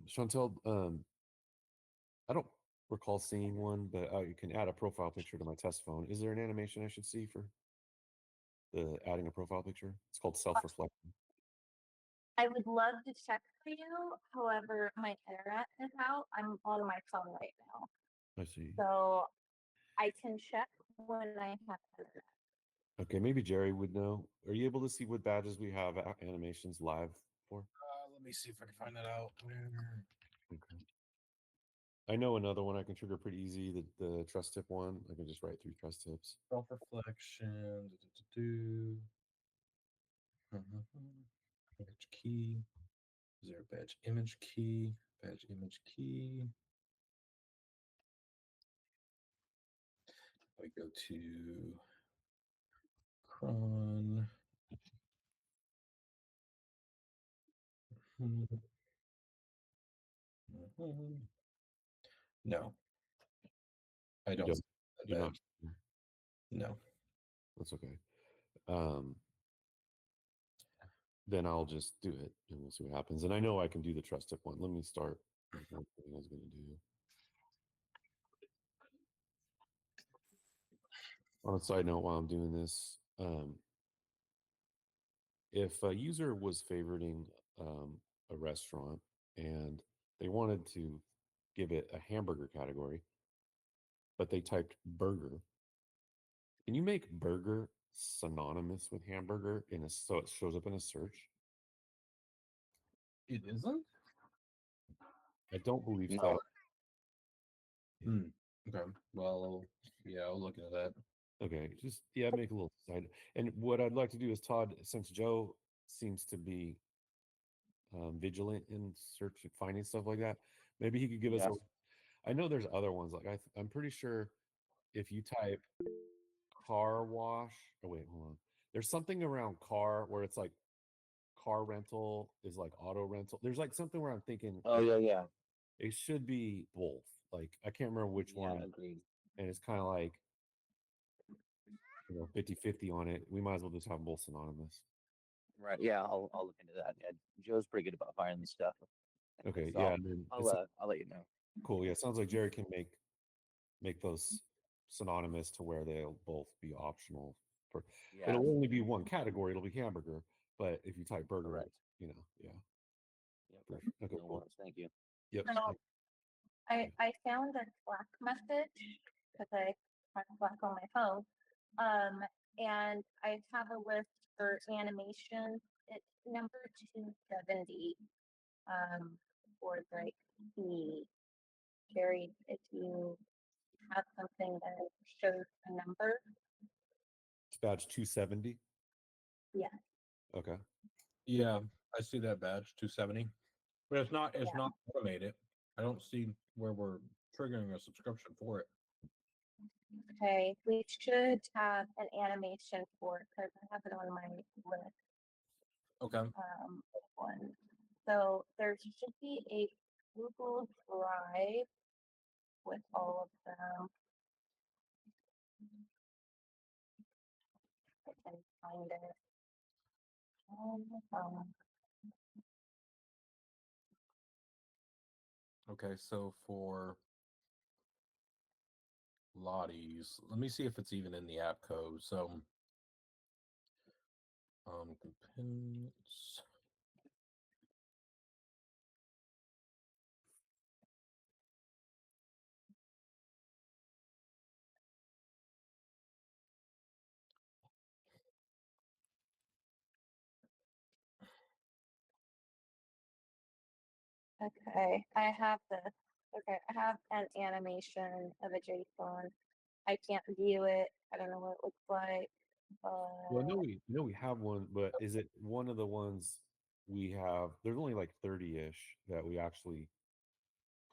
S1: Chantel, I don't recall seeing one, but you can add a profile picture to my test phone. Is there an animation I should see for the adding a profile picture? It's called self-reflection.
S6: I would love to check for you. However, my internet is out. I'm on my phone right now.
S1: I see.
S6: So I can check when I have internet.
S1: Okay, maybe Jerry would know. Are you able to see what badges we have animations live for?
S2: Let me see if I can find that out.
S1: Okay. I know another one I can trigger pretty easy. The trust tip one. I can just write 3 trust tips.
S2: Self reflection. Badge key. Is there a badge image key? Badge image key. I go to cron. No, I
S1: You
S2: don't
S1: don't.
S2: see that
S1: You're not.
S2: badge. No.
S1: That's okay. Um, then I'll just do it and we'll see what happens. And I know I can do the trust tip one. Let me start with one thing I was going to do. On a side note, while I'm doing this, if a user was favoriting a restaurant and they wanted to give it a hamburger category, but they typed burger, can you make burger synonymous with hamburger so it shows up in a search?
S2: It isn't?
S1: I don't believe
S3: No.
S1: so.
S2: Okay. Well, yeah, I'll look into that.
S1: Okay, just make a little side. And what I'd like to do is Todd, since Joe seems to be vigilant in search finding stuff like that, maybe he could give us
S3: Yeah.
S1: I know there's other ones like I'm pretty sure if you type car wash. Oh wait, hold on. There's something around car where it's like car rental is like auto rental. There's like something where I'm thinking
S3: Oh yeah.
S1: it should be both. Like I can't remember which
S3: Yeah.
S1: one,
S3: Agreed.
S1: and it's kind of like 50-50 on it. We might as well just have them both synonymous.
S3: Right. Yeah. I'll look into that. Yeah. Joe's pretty good about finding this stuff.
S1: Okay,
S3: So
S1: yeah, and then
S3: I'll let you know.
S1: cool. Yeah, sounds like Jerry can make those synonymous to where they'll both be optional. For
S3: Yeah.
S1: it'll only be one category. It'll be hamburger, but if you type burger,
S3: Correct.
S1: yeah.
S3: Yep.
S1: Okay,
S3: No
S1: cool.
S3: worries. Thank you.
S1: Yep.
S6: So I found a Slack message because I have Slack on my phone. And I have a list for animation. It's number 270. For like the Jerry, if you have something that shows a number,
S1: It's badge 270.
S6: yeah,
S1: Okay.
S2: Yeah, I see that badge 270. But it's not
S6: Yeah.
S2: not automated. I don't see where we're triggering a subscription for it.
S6: okay, we should have an animation for it because I have it on my list.
S2: Okay.
S6: One. So there should be a Google Drive with all of them. find it. Um,
S2: Okay, so for Lottie's, let me see if it's even in the app code. So, components.
S6: okay, I have this. Okay, I have an animation of a JSON. I can't view it. I don't know what it looks like.
S1: Well, we have one, but is it one of the ones we have? There's only like 30-ish that we actually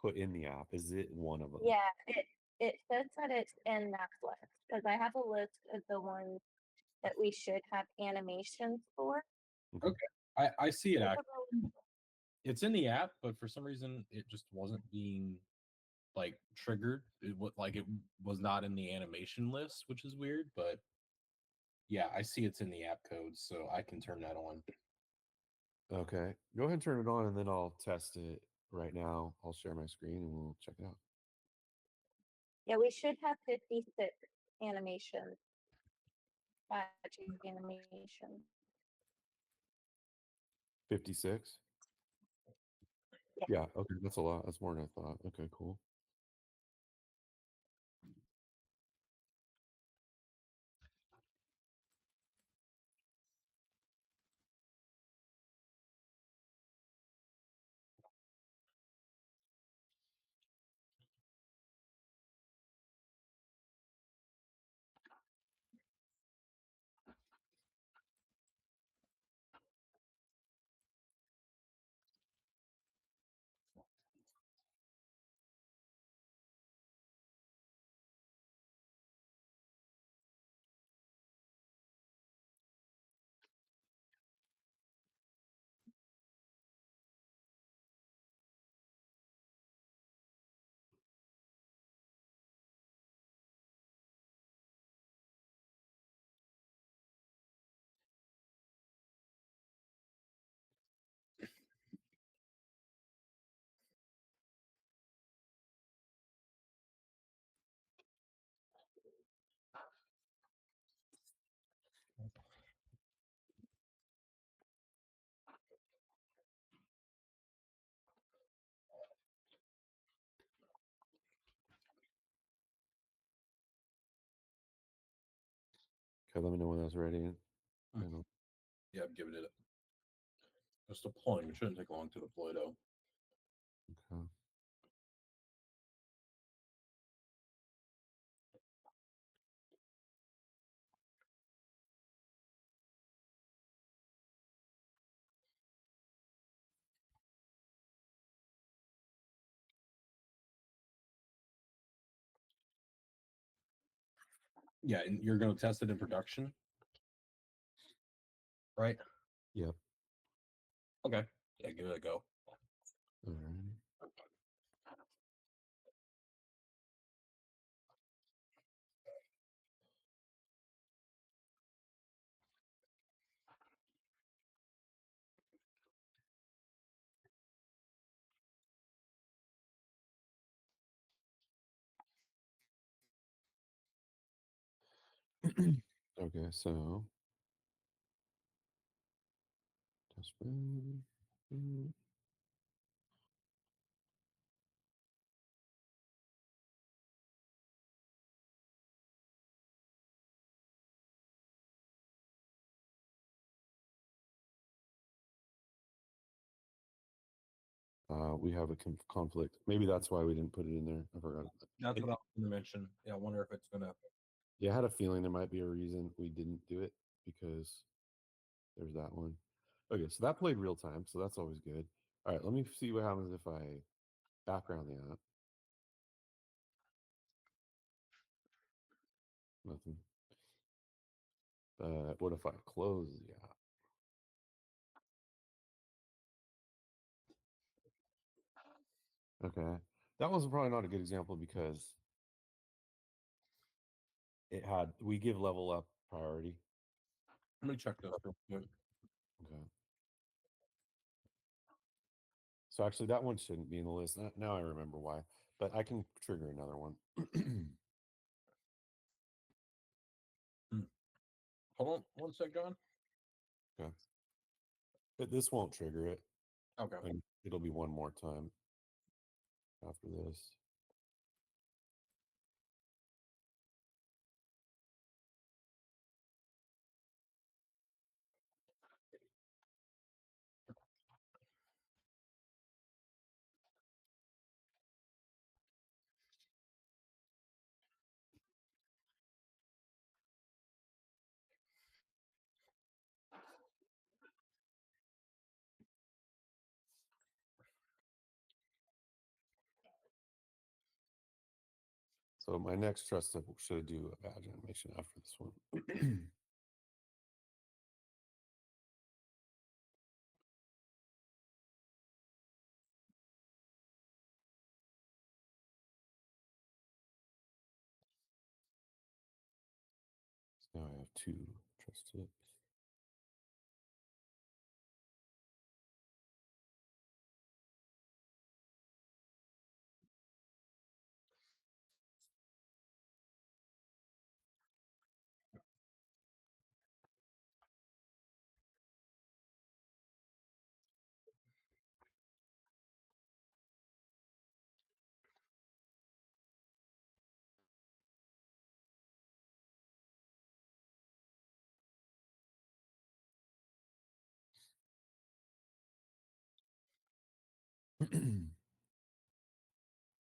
S1: put in the app. Is it one of them?
S6: Yeah, it says that it's in that list because I have a list of the ones that we should have animations for.
S2: Okay, I see it
S6: It's a
S2: actually.
S6: really-
S2: It's in the app, but for some reason it just wasn't being like triggered. It was not in the animation list, which is weird. But yeah, I see it's in the app code, so I can turn that on.
S1: Okay. Go ahead and turn it on and then I'll test it right now. I'll share my screen and we'll check it out.
S6: Yeah, we should have 56 animations. Badge animations.
S1: 56?
S6: Yeah.
S1: Yeah, okay. That's a lot. That's more than I thought. Okay, cool. Okay, let me know when that's ready.
S2: Yeah, give it. Just deploying. It shouldn't take long to deploy though.
S1: Okay.
S2: Yeah, and you're going to test it in production, right?
S1: Yep.
S2: Okay. Yeah, give it a go.
S1: All right. Okay, so test run. We have a conflict. Maybe that's why we didn't put it in there. I forgot.
S2: That's what I was going to mention. Yeah, I wonder if it's going to.
S1: Yeah, I had a feeling there might be a reason we didn't do it because there's that one. Okay, so that played real time, so that's always good. All right, let me see what happens if I background the app. Nothing. What if I close the app? Okay, that was probably not a good example because we give level up priority.
S2: Let me check this real quick.
S1: Okay. So actually, that one shouldn't be in the list. Now I remember why, but I can trigger another one.
S2: Hold on one sec, John.
S1: Okay. But this won't trigger it.
S2: Okay.
S1: And it'll be one more time after this. So my next trust tip should do a badge animation after this one. So now I have two trust tips.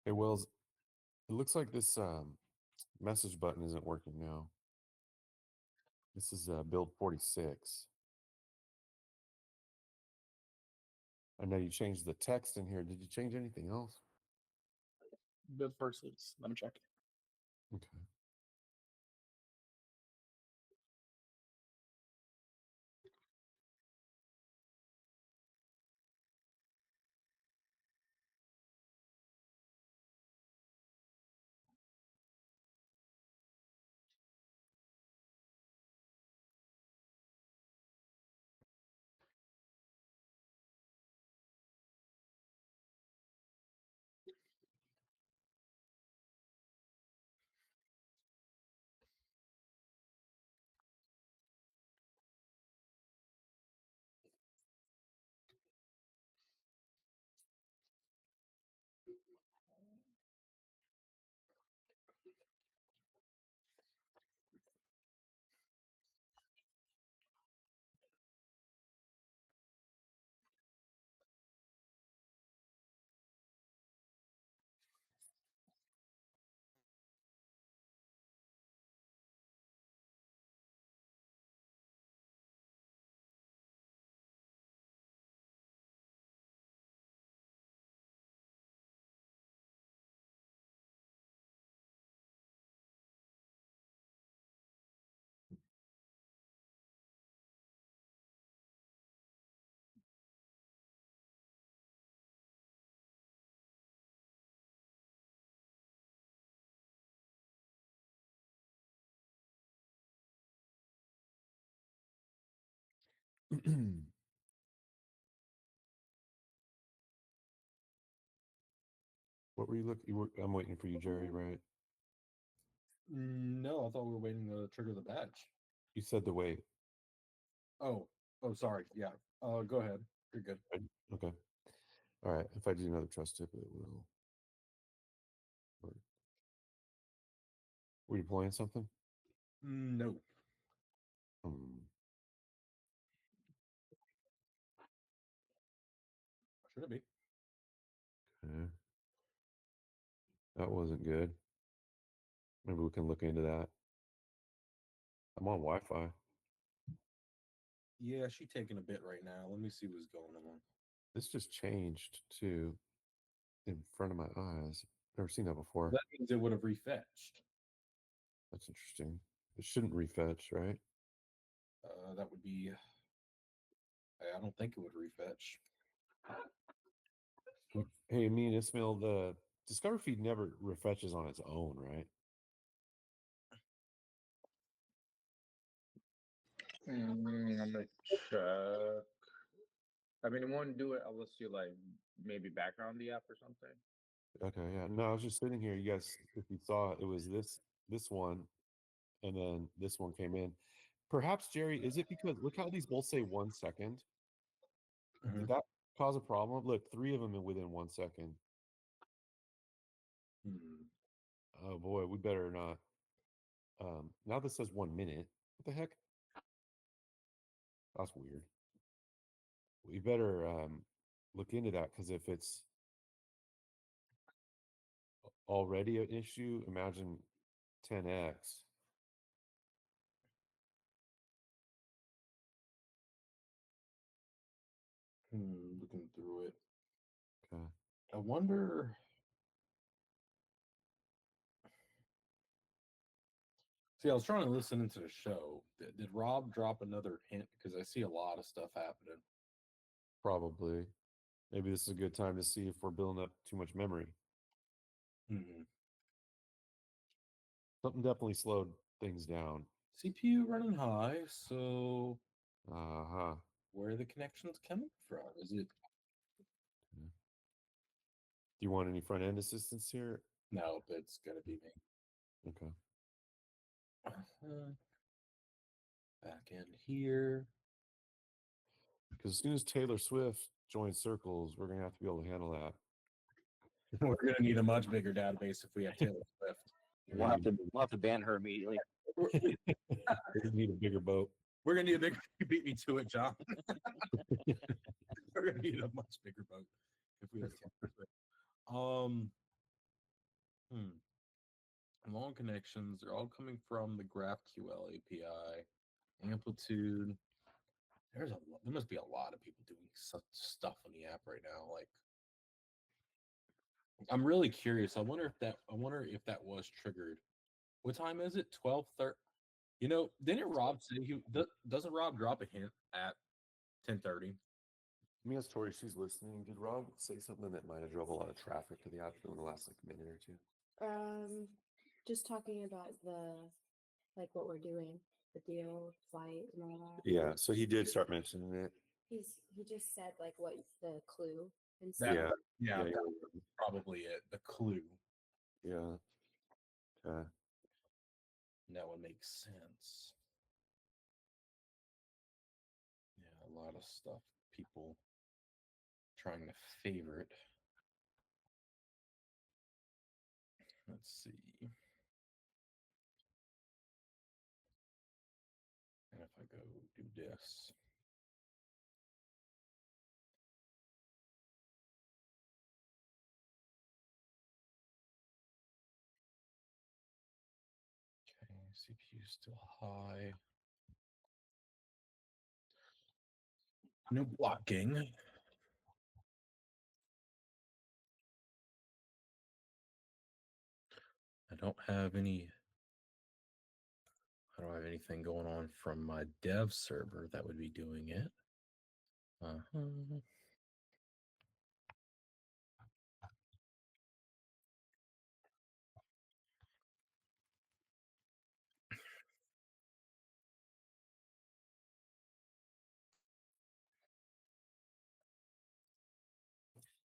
S1: Hey, Wells, it looks like this message button isn't working now. This is build 46. I know you changed the text in here. Did you change anything else?
S4: Build versus. Let me check.
S1: Okay. What were you looking? I'm waiting for you, Jerry. Right?
S2: No, I thought we were waiting to trigger the badge.
S1: You said to wait.
S2: Oh, sorry. Yeah. Go ahead. You're good.
S1: Right? Okay. All right. If I do another trust tip, it will work. Were you playing something?
S2: No.
S1: Hmm.
S2: Should it be?
S1: Okay. That wasn't good. Maybe we can look into that. I'm on Wi-Fi.
S2: Yeah, she taking a bit right now. Let me see what's going on.
S1: This just changed to in front of my eyes. Never seen that before.
S2: That means it would have refetched.
S1: That's interesting. It shouldn't refetch, right?
S2: That would be. I don't think it would refetch.
S1: Hey, me and Ismail, the Discover feed never refetches on its own, right?
S4: I'm gonna check. I mean, it won't do it unless you like maybe background the app or something.
S1: Okay, yeah. No, I was just sitting here. You guys, if you saw it, it was this one, and then this one came in. Perhaps Jerry, is it because look how these both say 1 second? Did
S2: Mhm.
S1: that cause a problem? Look, three of them within 1 second.
S2: Hmm.
S1: Oh boy, we better not. Now this says 1 minute. What the heck? That's weird. We better look into that because if it's already an issue, imagine 10x.
S2: Looking through it.
S1: Okay.
S2: I wonder. See, I was trying to listen into the show. Did Rob drop another hint? Because I see a lot of stuff happening.
S1: Probably. Maybe this is a good time to see if we're building up too much memory.
S2: Hmm.
S1: Something definitely slowed things down.
S2: CPU running high, so
S1: Uh-huh.
S2: where are the connections coming from? Is it
S1: Do you want any front end assistance here?
S2: no? It's gonna be me.
S1: Okay.
S2: Back end here.
S1: Because as soon as Taylor Swift joins Circles, we're gonna have to be able to handle that.
S2: We're gonna need a much bigger database if we have Taylor Swift.
S3: We'll have to ban her immediately.
S2: We're,
S1: We need a bigger boat.
S2: we're gonna need a bigger. You beat me to it, John. We're gonna need a much bigger boat if we have Taylor Swift. Long connections. They're all coming from the GraphQL API. Amplitude. There must be a lot of people doing such stuff on the app right now. Like, I'm really curious. I wonder if that was triggered. What time is it? 12:30. You know, didn't Rob say doesn't Rob drop a hint at 10:30?
S1: Let me ask Tori, she's listening. Did Rob say something that might have drove a lot of traffic to the app in the last minute or two?
S7: Just talking about like what we're doing, the deal, flight, and all that.
S1: Yeah, so he did start mentioning it.
S7: He just said like what the clue and
S2: That-
S7: stuff.
S2: Yeah,
S1: yeah,
S2: that's probably it. The clue.
S1: yeah. Okay.
S2: That would make sense. Yeah, a lot of stuff. People trying to favorite. Let's see. And if I go do this. Okay, CPU still high. No blocking. I don't have any. I don't have anything going on from my dev server that would be doing it.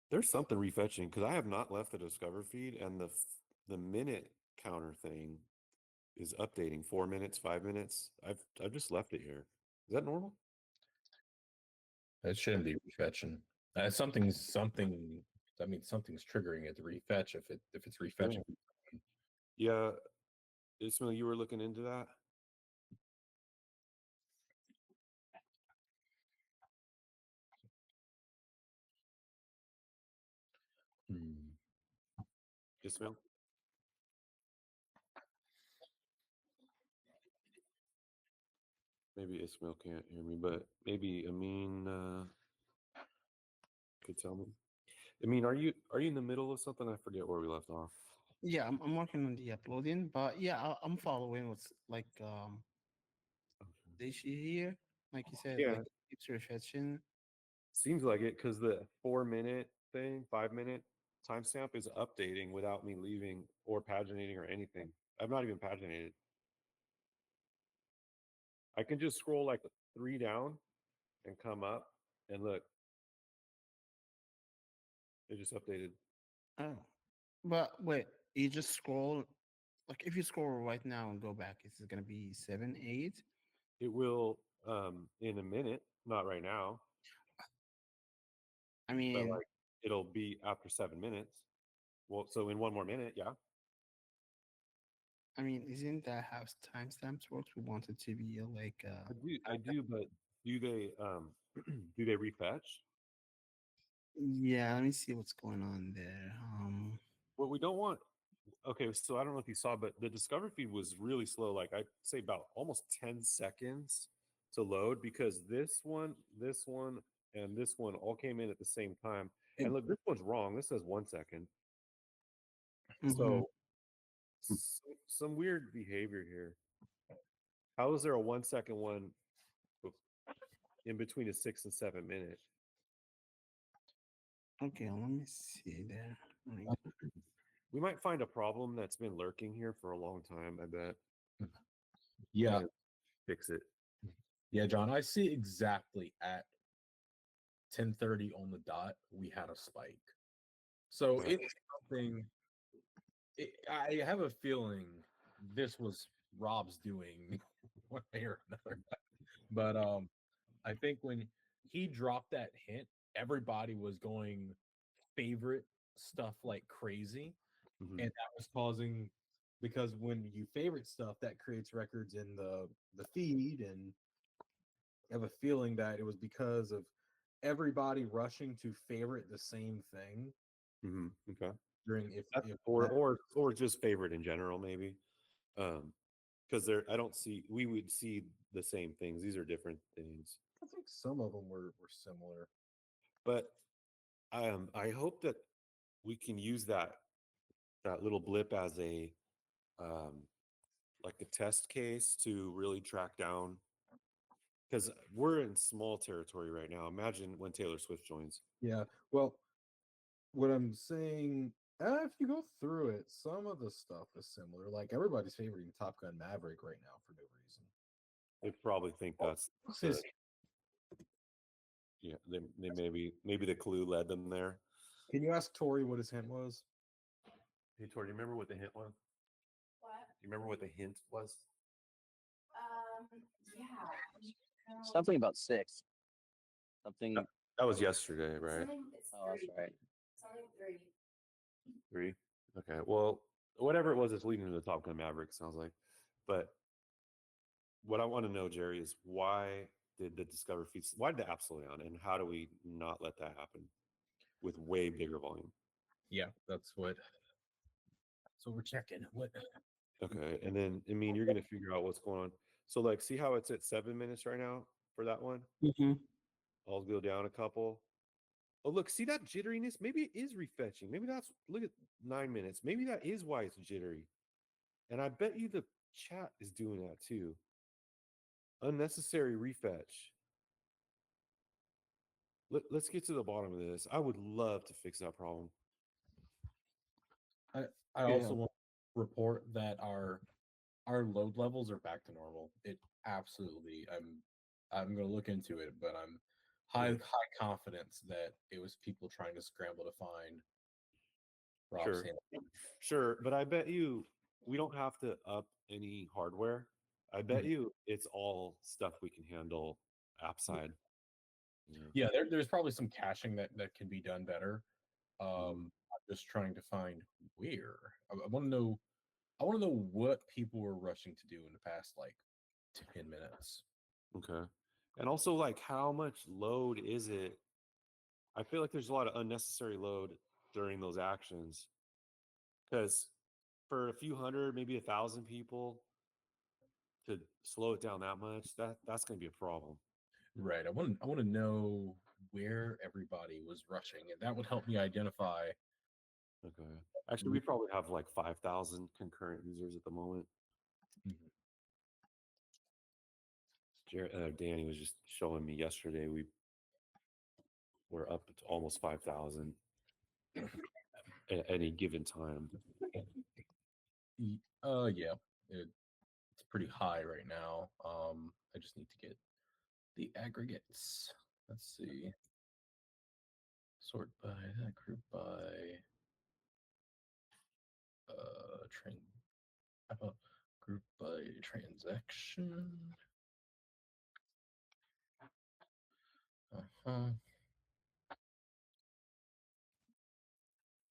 S1: There's something refetching because I have not left the Discover feed, and the minute counter thing is updating 4 minutes, 5 minutes. I've just left it here. Is that normal?
S2: It shouldn't be refetching. Something. That means something's triggering it to refetch. If it's refetching.
S1: Yeah, Ismail, you were looking into that. Ismail. Maybe Ismail can't hear me, but maybe Amin could tell me. Amin, are you in the middle of something? I forget where we left off.
S5: Yeah, I'm working on the uploading, but yeah, I'm following what's like the issue here. Like you said,
S1: Yeah.
S5: like keeps refreshing.
S1: Seems like it because the 4 minute thing, 5 minute timestamp is updating without me leaving or paginating or anything. I've not even paginated. I can just scroll like 3 down and come up and look. It just updated.
S5: Oh, but wait, you just scroll. Like if you scroll right now and go back, is it gonna be 7, 8?
S1: It will in a minute, not right now,
S5: I
S1: but
S5: mean,
S1: like it'll be after 7 minutes. Well, so in one more minute, yeah.
S5: isn't that how timestamps works? We want it to be like
S1: I do, but do they do they refetch?
S5: yeah. Let me see what's going on there.
S1: What we don't want. Okay, so I don't know if you saw, but the Discover feed was really slow. Like I'd say about almost 10 seconds to load because this one, and this one all came in at the same time. And look, this one's wrong. This says 1 second.
S5: mhm.
S1: So some weird behavior here. How is there a 1 second one in between a 6 and 7 minute?
S5: Okay, let me see there.
S1: We might find a problem that's been lurking here for a long time, I bet.
S2: Yeah,
S1: And fix it.
S2: yeah, John. I see exactly at 10:30 on the dot, we had a spike. So
S1: Right.
S2: it's something. I have a feeling this was Rob's doing, one way or another. But I think when he dropped that hint, everybody was going favorite stuff like crazy,
S1: Mhm.
S2: and that was causing, because when you favorite stuff, that creates records in the feed, and I have a feeling that it was because of everybody rushing to favorite the same thing
S1: Okay.
S2: during if
S1: Or just favorite in general, maybe. Because there, I don't see we would see the same things. These are different things.
S2: I think some of them were similar.
S1: But I hope that we can use that little blip as a um like a test case to really track down because we're in small territory right now. Imagine when Taylor Swift joins.
S2: Yeah. Well, what I'm saying, if you go through it, some of the stuff is similar. Like everybody's favoriting Top Gun Maverick right now for no reason.
S1: They probably think that's
S2: What's
S1: the
S2: his?
S1: yeah. They maybe the clue led them there.
S2: Can you ask Tori what his hint was?
S1: Hey Tori, do you remember what the hint was?
S7: What?
S1: Do you remember what the hint was?
S7: Yeah.
S3: Something about 6. Something.
S1: That was yesterday, right?
S3: Oh, that's right.
S7: Something 3.
S1: 3. Okay. Well, whatever it was, it's leading to the Top Gun Maverick. Sounds like. But what I want to know, Jerry, is why did the Discover feed? Why did the app slow down, and how do we not let that happen with way bigger volume?
S2: Yeah, that's what. So we're checking. What?
S1: Okay, and then you're gonna figure out what's going on. So like, see how it's at 7 minutes right now for that one?
S5: Mhm.
S1: I'll go down a couple. Oh, look, see that jitteriness? Maybe it is refetching. Maybe that's look at 9 minutes. Maybe that is why it's jittery. And I bet you the chat is doing that too. Unnecessary refetch. Let's get to the bottom of this. I would love to fix that problem.
S2: I
S5: Yeah.
S2: also want to report that our load levels are back to normal. It absolutely. I'm going to look into it, but I'm high confidence that it was people trying to scramble to find Rob's
S1: Sure.
S2: hint.
S1: Sure, but I bet you we don't have to up any hardware. I bet you it's all stuff we can handle app side.
S2: Yeah, there's probably some caching that can be done better. I'm just trying to find where. I want to know. I want to know what people were rushing to do in the past like 10 minutes.
S1: Okay. And also like how much load is it? I feel like there's a lot of unnecessary load during those actions. Because for a few hundred, maybe 1,000 people to slow it down that much, that's gonna be a problem.
S2: Right. I want to know where everybody was rushing, and that would help me identify.
S1: Okay. Actually, we probably have like 5,000 concurrent users at the moment. Danny was just showing me yesterday we were up to almost 5,000 at any given time.
S2: Yeah, it's pretty high right now. I just need to get the aggregates. Let's see. Sort by that group by train. How about group by transaction?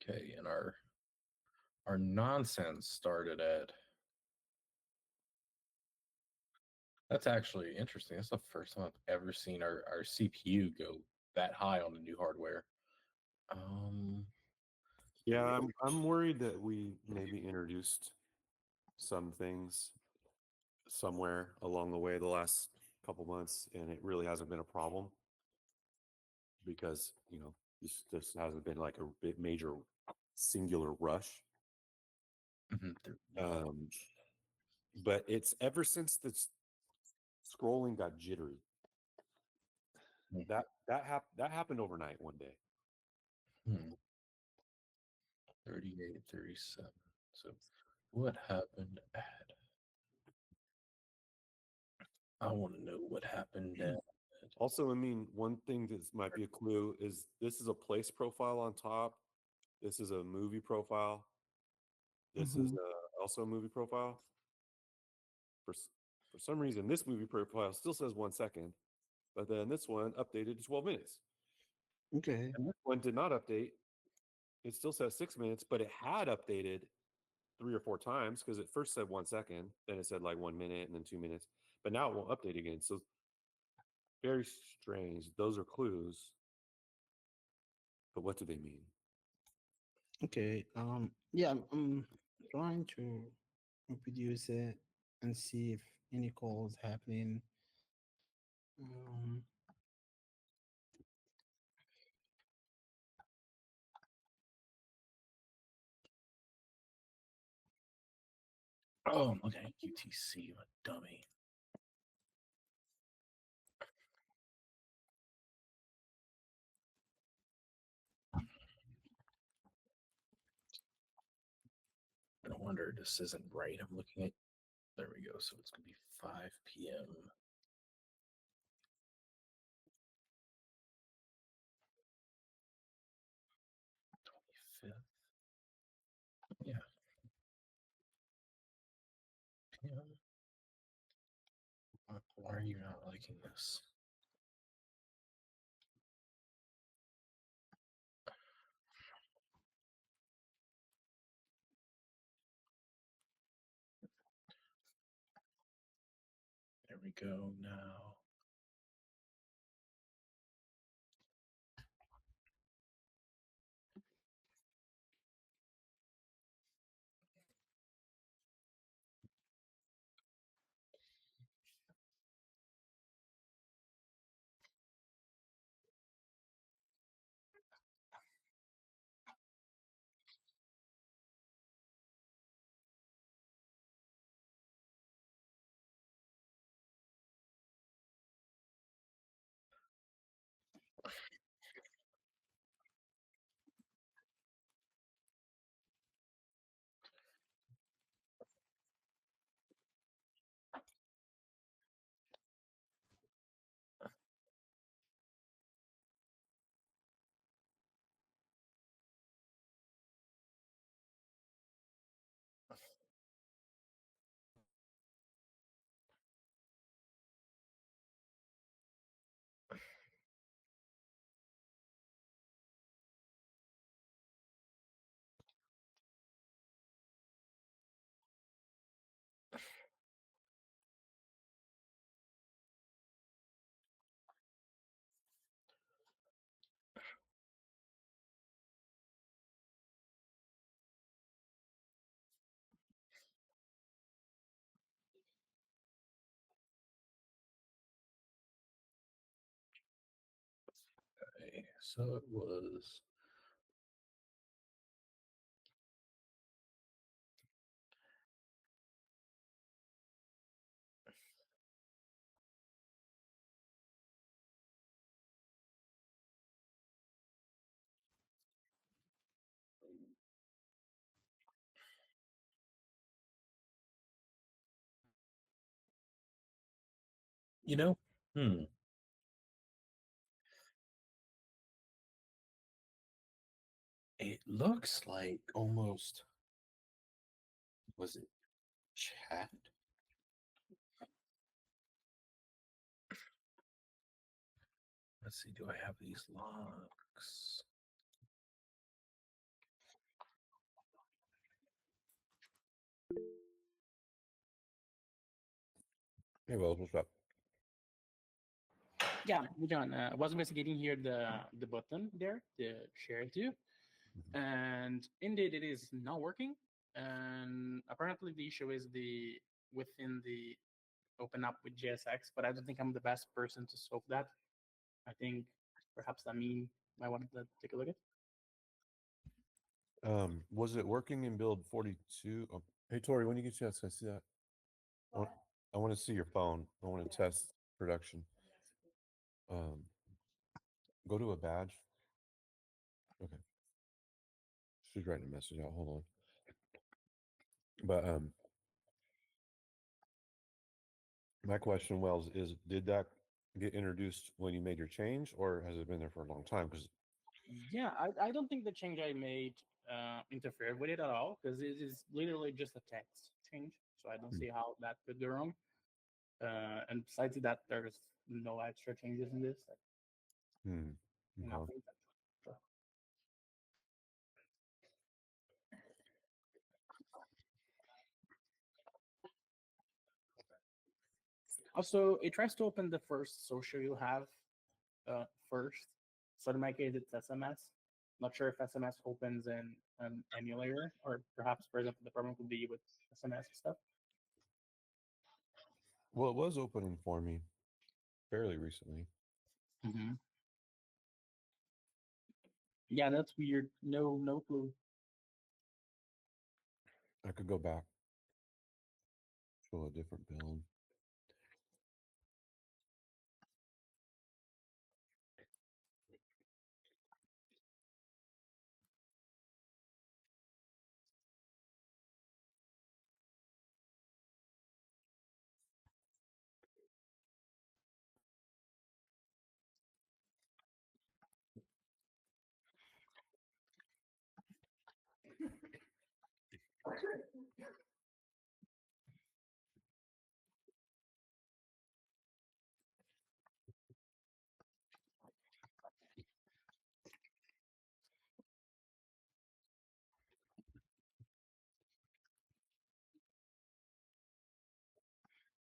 S2: Okay, and our nonsense started at. That's actually interesting. That's the first time I've ever seen our CPU go that high on the new hardware.
S1: Yeah, I'm worried that we maybe introduced some things somewhere along the way the last couple months, and it really hasn't been a problem because this hasn't been like a big major singular rush. Um, but it's ever since the scrolling got jittery. That happened overnight one day.
S2: 38, 37. So what happened at? I want to know what happened at.
S1: Also, I mean, one thing that might be a clue is this is a place profile on top. This is a movie profile. This is also a movie profile. For some reason, this movie profile still says 1 second, but then this one updated to 12 minutes.
S5: Okay.
S1: And this one did not update. It still says 6 minutes, but it had updated 3 or 4 times because it first said 1 second, then it said like 1 minute and then 2 minutes, but now it won't update again. So very strange. Those are clues, but what do they mean?
S5: Okay. Yeah, I'm trying to reproduce it and see if any calls happening. Um,
S2: Oh, I'm looking at UTC. I'm a dummy. No wonder this isn't right. I'm looking at. There we go. So it's gonna be 5 p.m. 25th. Yeah. PM. Why are you not liking this? There we go now. Okay, so it was.
S8: You know, hmm. It looks like almost, was it chat? Let's see, do I have these logs?
S1: Hey, Wells, what's up?
S9: Yeah, John, I was investigating here the button there, the share to, and indeed it is not working. And apparently the issue is the within the open up with JSX, but I don't think I'm the best person to solve that. I think perhaps that mean I wanted to take a look at.
S1: Was it working in build 42? Oh, hey, Tori, when you get a chance, can I see that? I want to see your phone. I want to test production. Go to a badge. Okay. She's writing a message out. Hold on. But my question, Wells, is did that get introduced when you made your change, or has it been there for a long time? Because
S9: Yeah, I don't think the change I made interfered with it at all because it is literally just a text change. So I don't see how that could go wrong. And besides that, there's no extra changes in this. Like,
S1: okay.
S9: nothing. So, also, it tries to open the first social you have first. So in my case, it's SMS. Not sure if SMS opens in an emulator, or perhaps, for example, the problem could be with SMS stuff.
S1: Well, it was opening for me fairly recently.
S9: Mm-hmm. Yeah, that's weird. No clue.
S1: I could go back, show a different build.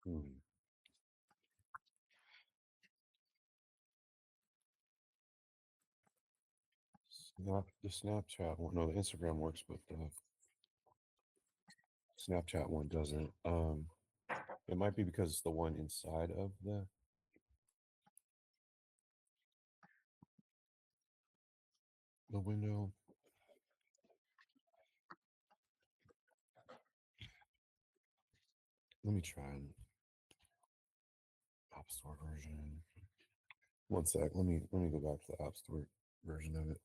S1: Hmm. The Snapchat one, no, the Instagram works, but the Snapchat one doesn't. It might be because it's the one inside of the window. Let me try an App Store version. One sec. Let me go back to the App Store version of it.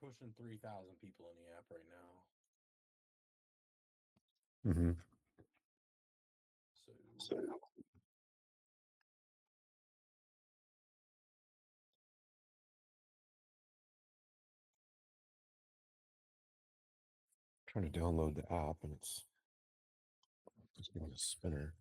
S2: pushing 3,000 people in the app right now.
S1: Mm-hmm.
S2: So
S1: Trying to download the app and it's just giving a spinner.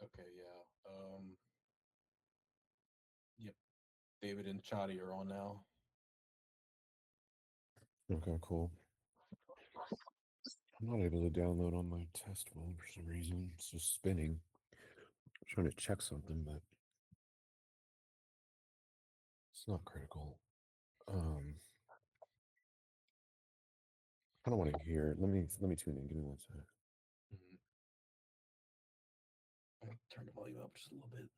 S2: okay, yeah. Yep. David and Chadi are on now.
S1: Okay, cool. I'm not able to download on my test phone for some reason. It's just spinning. I'm trying to check something, but it's not critical. I don't want to hear. Let me tune in. Give me 1 second.
S2: I'll turn the volume up just a little bit.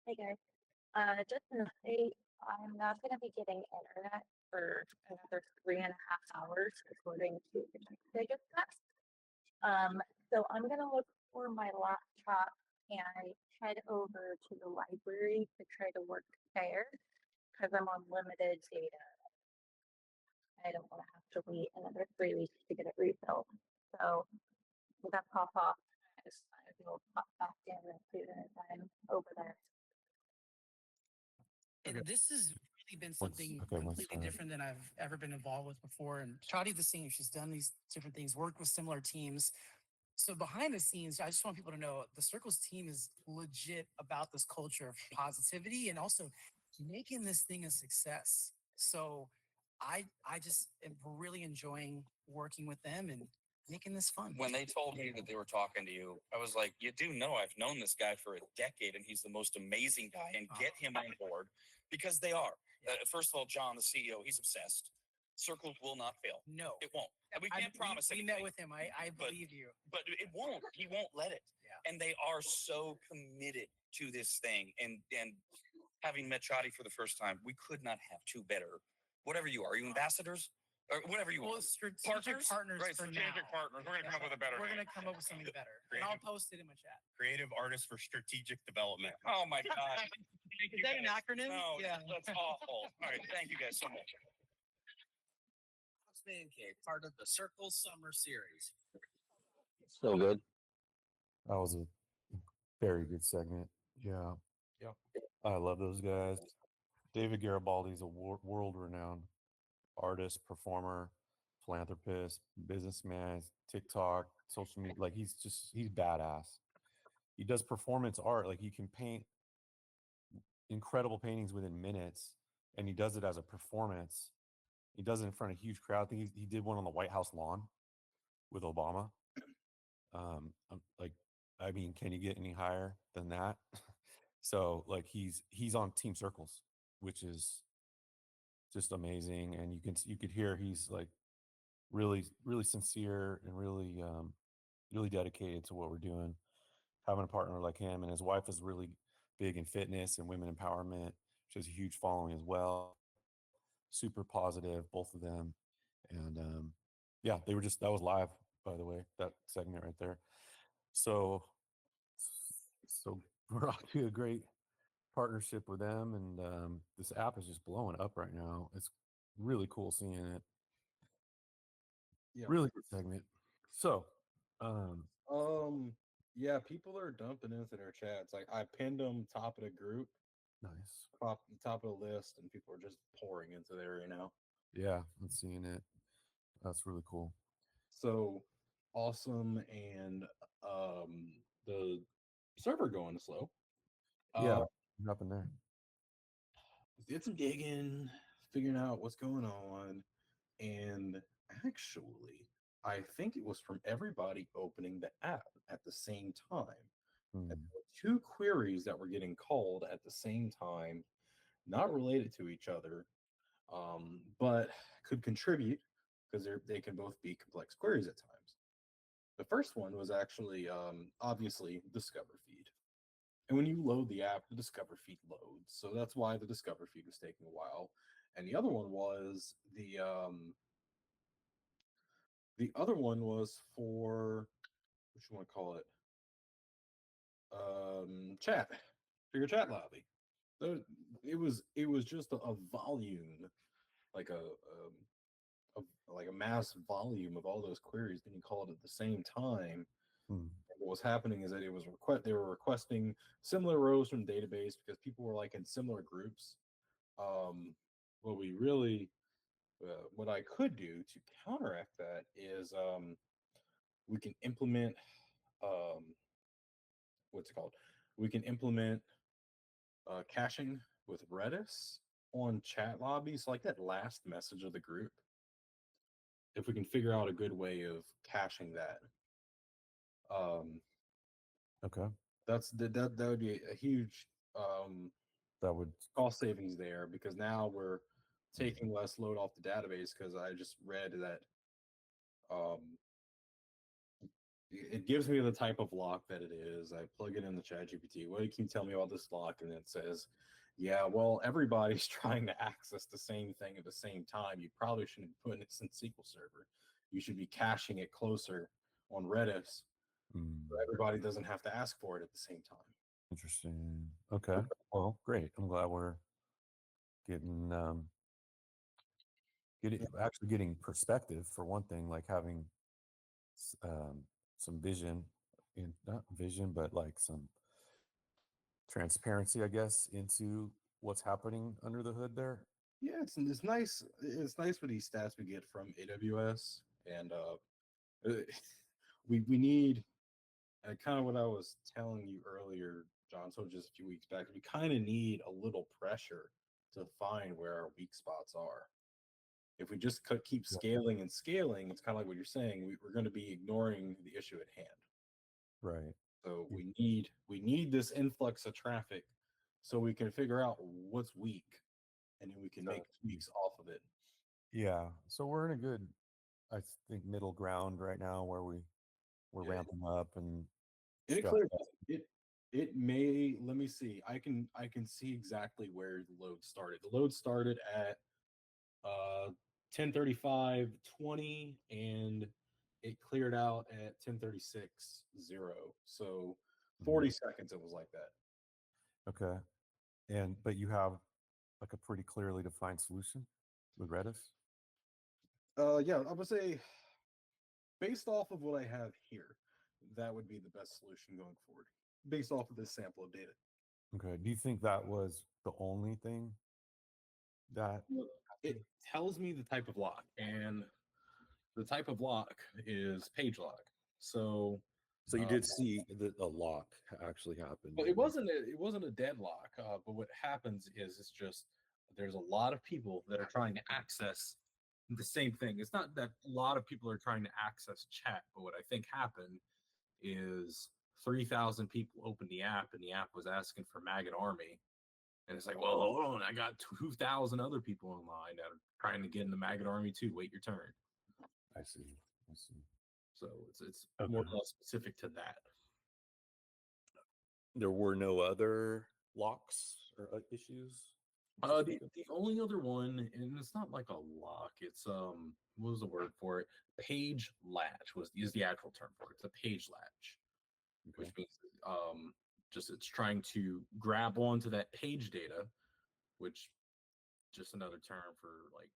S6: Hey guys, just an update. I'm not going to be getting internet for another 3.5 hours, according to the biggest test. So I'm going to look for my laptop and head over to the library to try to work there because I'm on limited data. I don't want to have to wait another 3 weeks to get it refilled. So with that pop off, I will pop back in as soon as I'm over there.
S1: Okay.
S10: And this has really been
S1: Once-
S10: something
S1: okay, once,
S10: completely different than I've ever been involved with before. And Shadi's the same. She's done these different things, worked with similar teams. So behind the scenes, I just want people to know the Circles team is legit about this culture of positivity and also making this thing a success. So I just am really enjoying working with them and making this fun.
S11: When they told me that they were talking to you, I was like, you do know I've known this guy for a decade and he's the most amazing guy, and get him on board because they are. First of all, John, the CEO, he's obsessed. Circles will not fail.
S10: No,
S11: It won't. And we can't promise
S10: we
S11: anything.
S10: met with him. I believe you.
S11: But it won't. He won't let it.
S10: Yeah.
S11: And they are so committed to this thing. And having met Shadi for the first time, we could not have two better. Whatever you are you ambassadors or whatever you
S10: Well,
S11: want?
S10: strategic partners
S11: right?
S10: for
S11: Strategic
S10: now.
S11: partners. We're gonna come up with a better.
S10: We're
S11: name.
S10: gonna come up with something better, and I'll post it in my chat.
S11: Creative artists for strategic development. Oh my god! Thank
S10: Is
S11: you
S10: that an
S11: guys.
S10: acronym?
S11: No,
S10: Yeah.
S11: that's awful. All right, thank you guys so much.
S8: Man Cave, part of the Circle Summer Series.
S3: So good.
S1: That was a very good segment. Yeah.
S2: Yep.
S1: I love those guys. David Garibaldi is a world-renowned artist, performer, philanthropist, businessman, TikTok, social media. Like he's badass. He does performance art. Like he can paint incredible paintings within minutes, and he does it as a performance. He does it in front of huge crowd. I think he did one on the White House lawn with Obama. Like, I mean, can you get any higher than that? So like he's on Team Circles, which is just amazing, and you could hear he's like really sincere and really dedicated to what we're doing. Having a partner like him, and his wife is really big in fitness and women empowerment. She has a huge following as well. Super positive, both of them, and yeah, they were just that was live, by the way, that segment right there. So we're off to a great partnership with them, and this app is just blowing up right now. It's really cool seeing it.
S2: Yeah.
S1: Really good segment. So,
S2: yeah, people are dumping into their chats. Like I pinned them top of the group,
S1: nice.
S2: top of the list, and people are just pouring into there,
S1: Yeah, I'm seeing it. That's really cool.
S2: So awesome, and the server going slow.
S1: Yeah, what happened there?
S2: Did some digging, figuring out what's going on, and actually, I think it was from everybody opening the app at the same time. And there were two queries that were getting called at the same time, not related to each other, but could contribute because they can both be complex queries at times. The first one was actually obviously Discover feed. And when you load the app, the Discover feed loads. So that's why the Discover feed was taking a while. And the other one was for what you want to call it? Chat. For your chat lobby. So it was just a volume, like a mass volume of all those queries being called at the same time. What was happening is that it was they were requesting similar rows from the database because people were like in similar groups. What we really what I could do to counteract that is we can implement what's it called? We can implement caching with Redis on chat lobbies, like that last message of the group. If we can figure out a good way of caching that,
S1: Okay,
S2: that would be a huge
S1: that would
S2: cost savings there, because now we're taking less load off the database, because I just read that it gives me the type of lock that it is. I plug it in the chat GPT. What can you tell me about this lock? And it says, yeah, well, everybody's trying to access the same thing at the same time. You probably shouldn't be putting this in SQL Server. You should be caching it closer on Redis so everybody doesn't have to ask for it at the same time.
S1: Interesting. Okay. Well, great. I'm glad we're getting getting perspective for one thing, like having some vision, in not vision, but like some transparency, I guess, into what's happening under the hood there.
S2: Yeah, it's nice. It's nice with these stats we get from AWS, and we need kind of what I was telling you earlier, John. So just a few weeks back, we kind of need a little pressure to find where our weak spots are. If we just keep scaling and scaling, it's kind of like what you're saying. We're going to be ignoring the issue at hand.
S1: Right.
S2: So we need this influx of traffic so we can figure out what's weak, and then we can make tweaks off of it.
S1: Yeah. So we're in a good, I think, middle ground right now where we're ramping up and
S2: It
S1: stress
S2: cleared.
S1: testing.
S2: It may. Let me see. I can see exactly where the load started. The load started at 10:35:20, and it cleared out at 10:36:0. So 40 seconds it was like that.
S1: Okay. But you have like a pretty clearly defined solution with Redis?
S2: Yeah, I would say based off of what I have here, that would be the best solution going forward, based off of this sample of data.
S1: Okay. Do you think that was the only thing that
S2: Well, it tells me the type of lock, and the type of lock is page lock. So
S1: you did see that a lock actually happened?
S2: well, it wasn't a deadlock, but what happens is it's just there's a lot of people that are trying to access the same thing. It's not that a lot of people are trying to access chat, but what I think happened is 3,000 people opened the app, and the app was asking for Maggot Army. And it's like, well, hold on, I got 2,000 other people online that are trying to get in the Maggot Army too. Wait your turn.
S1: I see.
S2: So it's
S1: Okay.
S2: more or less specific to that.
S1: There were no other locks or issues?
S2: The only other one, and it's not like a lock. It's what was the word for it? Page latch is the actual term for it. It's a page latch, which means just it's trying to grab onto that page data, which just another term for like